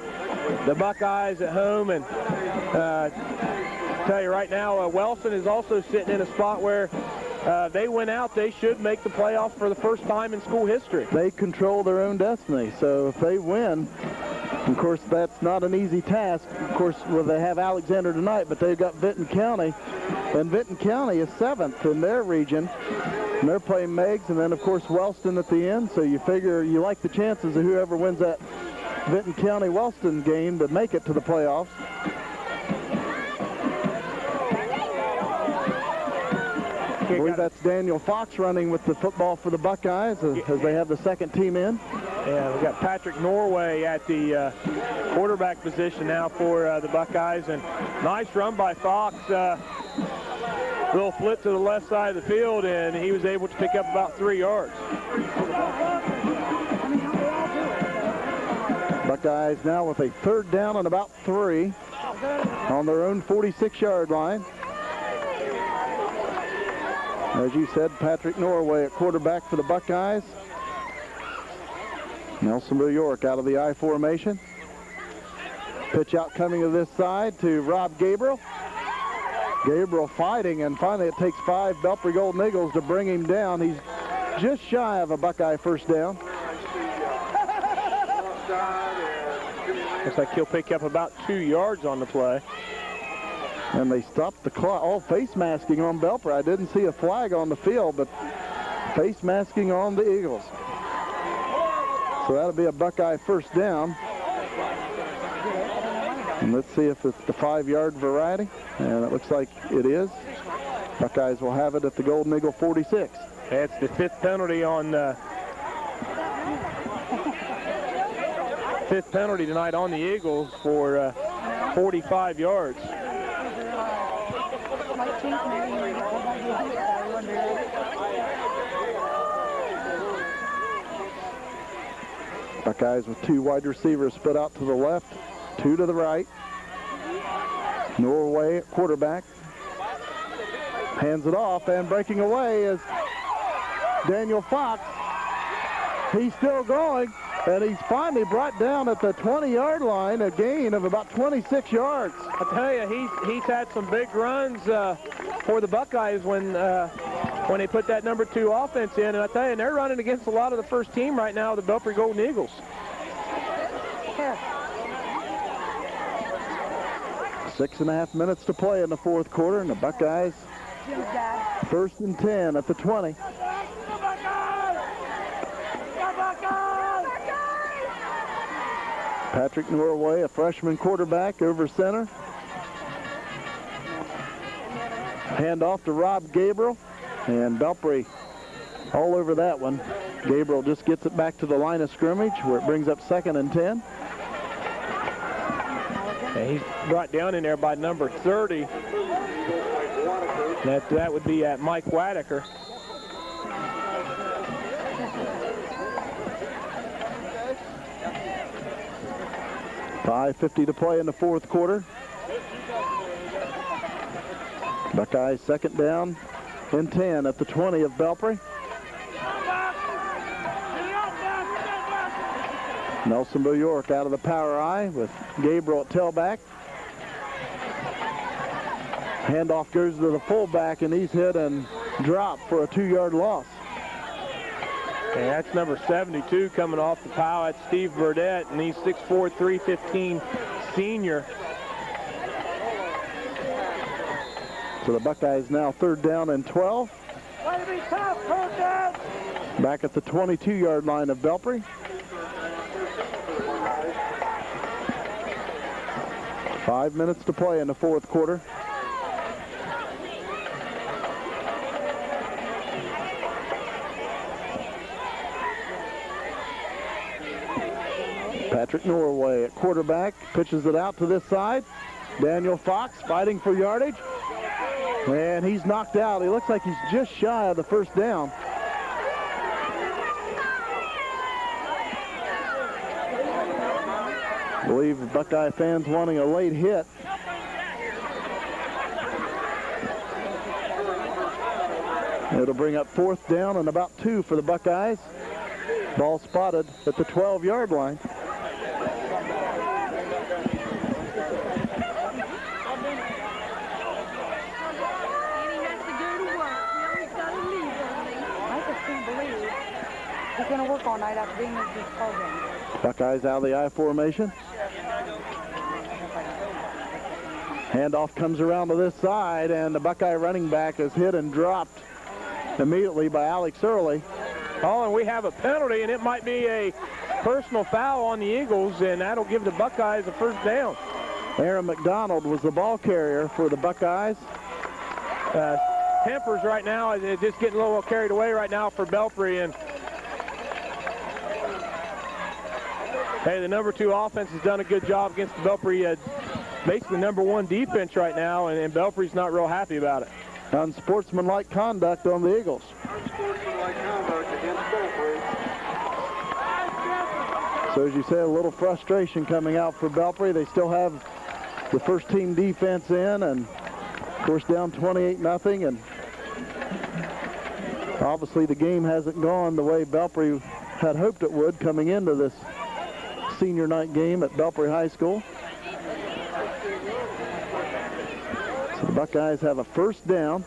S2: the Buckeyes at home. And tell you right now, Wellston is also sitting in a spot where they went out, they should make the playoffs for the first time in school history.
S1: They control their own destiny, so if they win, of course, that's not an easy task. Of course, well, they have Alexander tonight, but they've got Vinton County, and Vinton County is 7th in their region, and they're playing Meigs, and then, of course, Wellston at the end, so you figure you like the chances of whoever wins that Vinton County-Wellston game to make it to the playoffs. I believe that's Daniel Fox running with the football for the Buckeyes as they have the second team in.
S2: Yeah, we've got Patrick Norway at the quarterback position now for the Buckeyes, and nice run by Fox. Little flip to the left side of the field, and he was able to pick up about 3 yards.
S1: Buckeyes now with a 3rd down and about 3 on their own 46-yard line. As you said, Patrick Norway at quarterback for the Buckeyes. Nelsonville-York out of the I formation. Pitch out coming to this side to Rob Gabriel. Gabriel fighting, and finally it takes 5 Belpre Golden Eagles to bring him down. He's just shy of a Buckeye first down.
S2: Looks like he'll pick up about 2 yards on the play.
S1: And they stopped the clock. All face masking on Belpre. I didn't see a flag on the field, but face masking on the Eagles. So that'll be a Buckeye first down. And let's see if it's the 5-yard variety. And it looks like it is. Buckeyes will have it at the Golden Eagle 46.
S2: That's the 5th penalty on 5th penalty tonight on the Eagles for 45 yards.
S1: Buckeyes with 2 wide receivers split out to the left, 2 to the right. Norway at quarterback. Hands it off, and breaking away is Daniel Fox. He's still going, and he's finally brought down at the 20-yard line, a gain of about 26 yards.
S2: I tell you, he's had some big runs for the Buckeyes when they put that number 2 offense in. And I tell you, they're running against a lot of the first team right now, the Belpre Golden Eagles.
S1: 6.5 minutes to play in the fourth quarter, and the Buckeyes first and 10 at the 20. Patrick Norway, a freshman quarterback, over center. Hand off to Rob Gabriel, and Belpre all over that one. Gabriel just gets it back to the line of scrimmage, where it brings up 2nd and 10.
S2: And he's brought down in there by number 30. That would be at Mike Waddicker.
S1: .550 to play in the fourth quarter. Buckeyes 2nd down and 10 at the 20 of Belpre. Nelsonville-York out of the power eye with Gabriel at tailback. Handoff goes to the fullback, and he's hit and dropped for a 2-yard loss.
S2: And that's number 72 coming off the pile. That's Steve Burdett, and he's 6'4", 315 senior.
S1: So the Buckeyes now 3rd down and 12. Back at the 22-yard line of Belpre. 5 minutes to play in the fourth quarter. Patrick Norway at quarterback, pitches it out to this side. Daniel Fox fighting for yardage, and he's knocked out. He looks like he's just shy of the first down. I believe the Buckeye fans wanting a late hit. It'll bring up 4th down and about 2 for the Buckeyes. Ball spotted at the 12-yard line.
S4: He's going to work all night after being in this program.
S1: Buckeyes out of the I formation. Handoff comes around to this side, and the Buckeye running back is hit and dropped immediately by Alex Early.
S2: Oh, and we have a penalty, and it might be a personal foul on the Eagles, and that'll give the Buckeyes a 1st down.
S1: Aaron McDonald was the ball carrier for the Buckeyes.
S2: Tempers right now is just getting a little carried away right now for Belpre, and hey, the number 2 offense has done a good job against the Belpre, basically number 1 defense right now, and Belpre's not real happy about it.
S1: Unsportsmanlike conduct on the Eagles.
S5: Unsportsmanlike conduct against Belpre.
S1: So as you say, a little frustration coming out for Belpre. They still have the first-team defense in, and of course down 28-0, and obviously the game hasn't gone the way Belpre had hoped it would coming into this senior night game at Belpre High School. So the Buckeyes have a 1st down.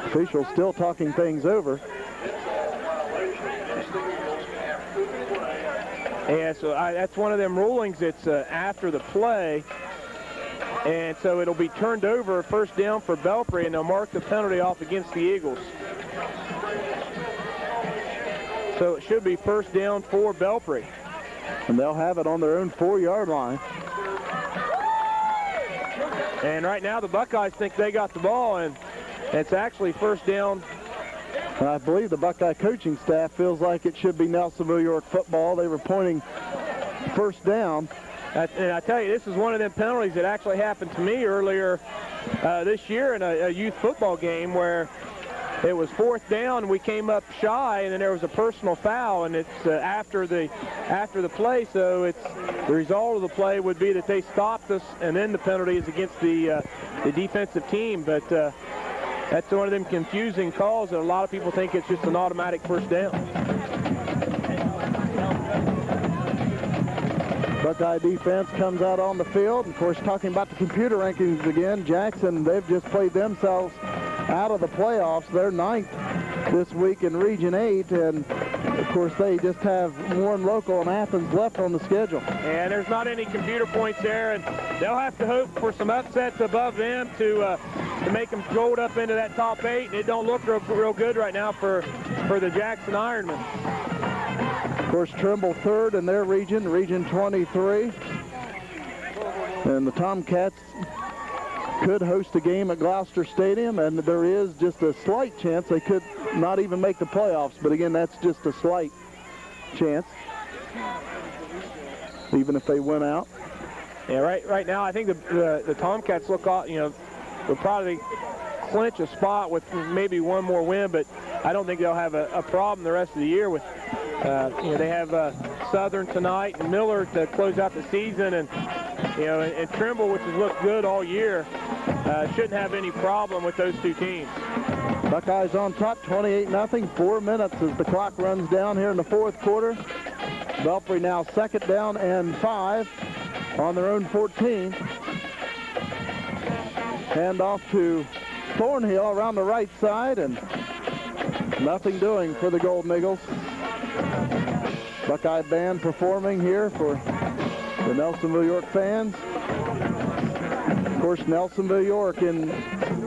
S1: Officials still talking things over.
S2: Yeah, so that's one of them rulings. It's after the play, and so it'll be turned over, 1st down for Belpre, and they'll mark the penalty off against the Eagles. So it should be 1st down for Belpre.
S1: And they'll have it on their own 4-yard line.
S2: And right now the Buckeyes think they got the ball, and it's actually 1st down.
S1: And I believe the Buckeye coaching staff feels like it should be Nelsonville-York football. They were pointing 1st down.
S2: And I tell you, this is one of them penalties that actually happened to me earlier this year in a youth football game where it was 4th down, we came up shy, and then there was a personal foul, and it's after the play, so it's the result of the play would be that they stopped us, and then the penalty is against the defensive team. But that's one of them confusing calls that a lot of people think it's just an automatic 1st down.
S1: Buckeye defense comes out on the field. Of course, talking about the computer rankings again, Jackson, they've just played themselves out of the playoffs. They're 9th this week in Region 8, and Of course, they just have one local in Athens left on the schedule.
S2: And there's not any computer points there, and they'll have to hope for some upsets above them to make them jolt up into that top 8. And it don't look real good right now for the Jackson Ironmen.
S1: Of course, Trimble third in their region, Region 23. And the Tomcats could host a game at Gloucester Stadium, and there is just a slight chance they could not even make the playoffs. But again, that's just a slight chance, even if they win out.
S2: Yeah, right now I think the Tomcats look, will probably clinch a spot with maybe one more win, but I don't think they'll have a problem the rest of the year with. They have Southern tonight and Miller to close out the season, and and Trimble, which has looked good all year, shouldn't have any problem with those two teams.
S1: Buckeyes on top, 28-0. 4 minutes as the clock runs down here in the fourth quarter. Belpre now second down and 5 on their own 14. Hand off to Thornhill around the right side, and nothing doing for the Golden Eagles. Buckeye band performing here for the Nelsonville-York fans. Of course, Nelsonville-York in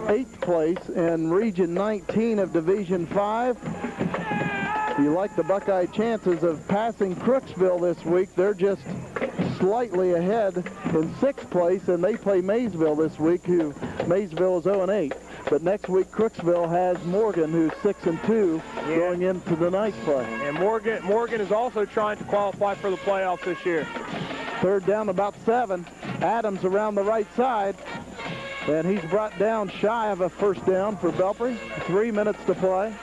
S1: 8th place in Region 19 of Division 5. You like the Buckeye chances of passing Crooksville this week. They're just slightly ahead in 6th place, and they play Maysville this week, who Maysville is 0-8. But next week, Crooksville has Morgan, who's 6-2, going into the ninth play.
S2: And Morgan is also trying to qualify for the playoffs this year.
S1: Third down, about 7. Adams around the right side, and he's brought down shy of a first down for Belpre. 3 minutes to play.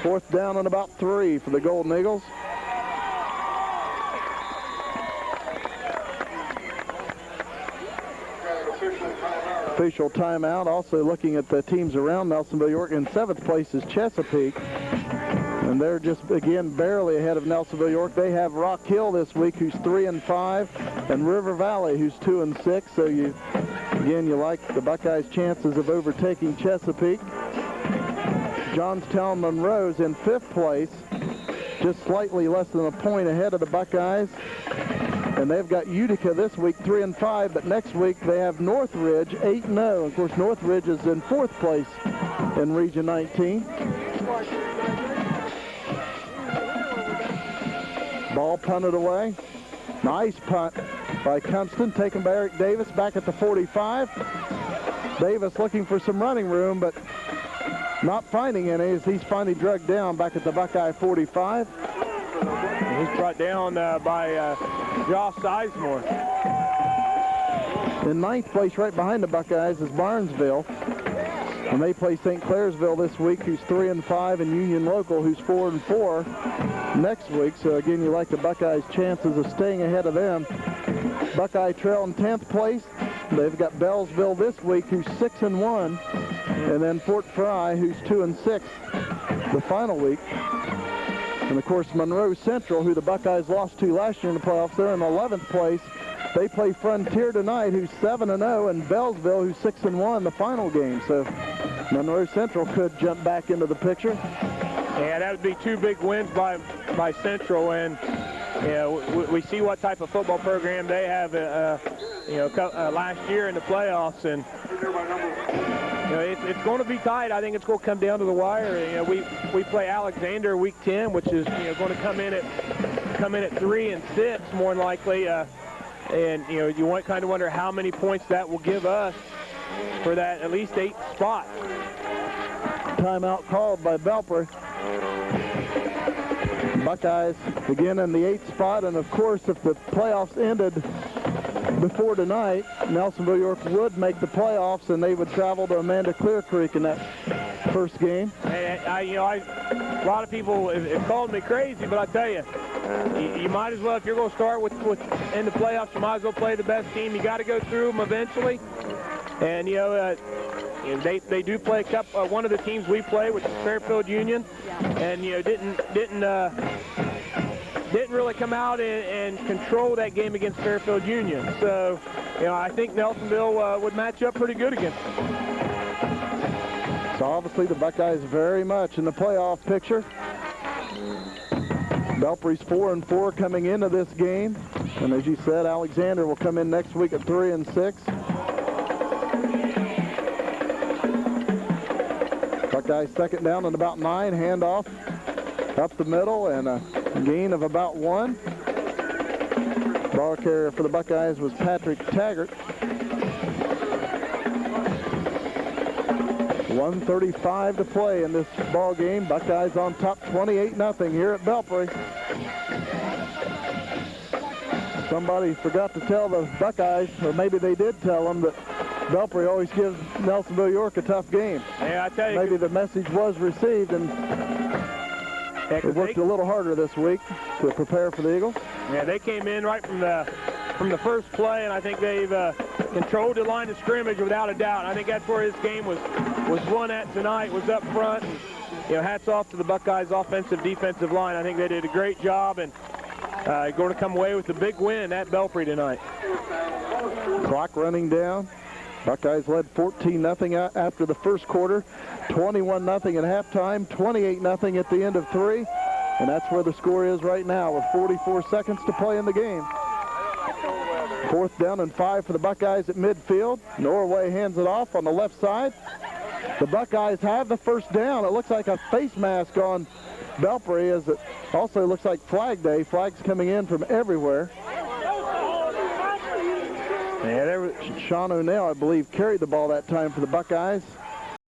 S1: Fourth down and about 3 for the Golden Eagles. Official timeout. Also looking at the teams around Nelsonville-York. In 7th place is Chesapeake, and they're just again barely ahead of Nelsonville-York. They have Rock Hill this week, who's 3-5, and River Valley, who's 2-6. So you like the Buckeyes' chances of overtaking Chesapeake. Johnstown Monroe's in 5th place, just slightly less than a point ahead of the Buckeyes. And they've got Utica this week, 3-5, but next week they have Northridge, 8-0. Of course, Northridge is in 4th place in Region 19. Ball punted away. Nice punt by Kunston, taken by Eric Davis back at the 45. Davis looking for some running room, but not finding any as he's finally dragged down back at the Buckeye 45.
S2: He's brought down by Josh Sizemore.
S1: In 9th place, right behind the Buckeyes, is Barnesville. And they play St. Clairsville this week, who's 3-5, and Union Local, who's 4-4 next week. So again, you like the Buckeyes' chances of staying ahead of them. Buckeye Trail in 10th place. They've got Bellsville this week, who's 6-1, and then Fort Fry, who's 2-6 the final week. And of course, Monroe Central, who the Buckeyes lost to last year in the playoffs, they're in 11th place. They play Frontier tonight, who's 7-0, and Bellsville, who's 6-1 the final game. So Monroe Central could jump back into the picture.
S2: Yeah, that would be 2 big wins by Central, and we see what type of football program they have. Last year in the playoffs, and it's going to be tight. I think it's going to come down to the wire. We play Alexander week 10, which is going to come in at 3-6 more than likely. And you kind of wonder how many points that will give us for that at least 8th spot.
S1: Timeout called by Belpre. Buckeyes again in the 8th spot, and of course, if the playoffs ended before tonight, Nelsonville-York would make the playoffs, and they would travel to Amanda Clear Creek in that first game.
S2: Hey, a lot of people have called me crazy, but I tell you, you might as well, if you're going to start with in the playoffs, you might as well play the best team. You got to go through them eventually, and they do play one of the teams we play, which is Fairfield Union, and didn't really come out and control that game against Fairfield Union. So you know, I think Nelsonville would match up pretty good against them.
S1: So obviously the Buckeyes very much in the playoff picture. Belpre's 4-4 coming into this game. And as you said, Alexander will come in next week at 3-6. Buckeyes second down and about 9, handoff up the middle and a gain of about 1. Ball carrier for the Buckeyes was Patrick Taggart. 1:35 to play in this ball game. Buckeyes on top 28-0 here at Belpre. Somebody forgot to tell the Buckeyes, or maybe they did tell them, that Belpre always gives Nelsonville-York a tough game.
S2: Yeah, I tell you.
S1: Maybe the message was received, and they worked a little harder this week to prepare for the Eagles.
S2: Yeah, they came in right from the first play, and I think they've controlled the line of scrimmage without a doubt. And I think that's where his game was won at tonight, was up front. And, you know, hats off to the Buckeyes' offensive, defensive line. I think they did a great job, and going to come away with a big win at Belpre tonight.
S1: Clock running down. Buckeyes led 14-0 after the first quarter, 21-0 at halftime, 28-0 at the end of 3. And that's where the score is right now with 44 seconds to play in the game. 4th down and 5 for the Buckeyes at midfield. Norway hands it off on the left side. The Buckeyes have the first down. It looks like a face mask on Belpre, as it also looks like Flag Day. Flags coming in from everywhere. Yeah, there was Sean O'Neill, I believe, carried the ball that time for the Buckeyes.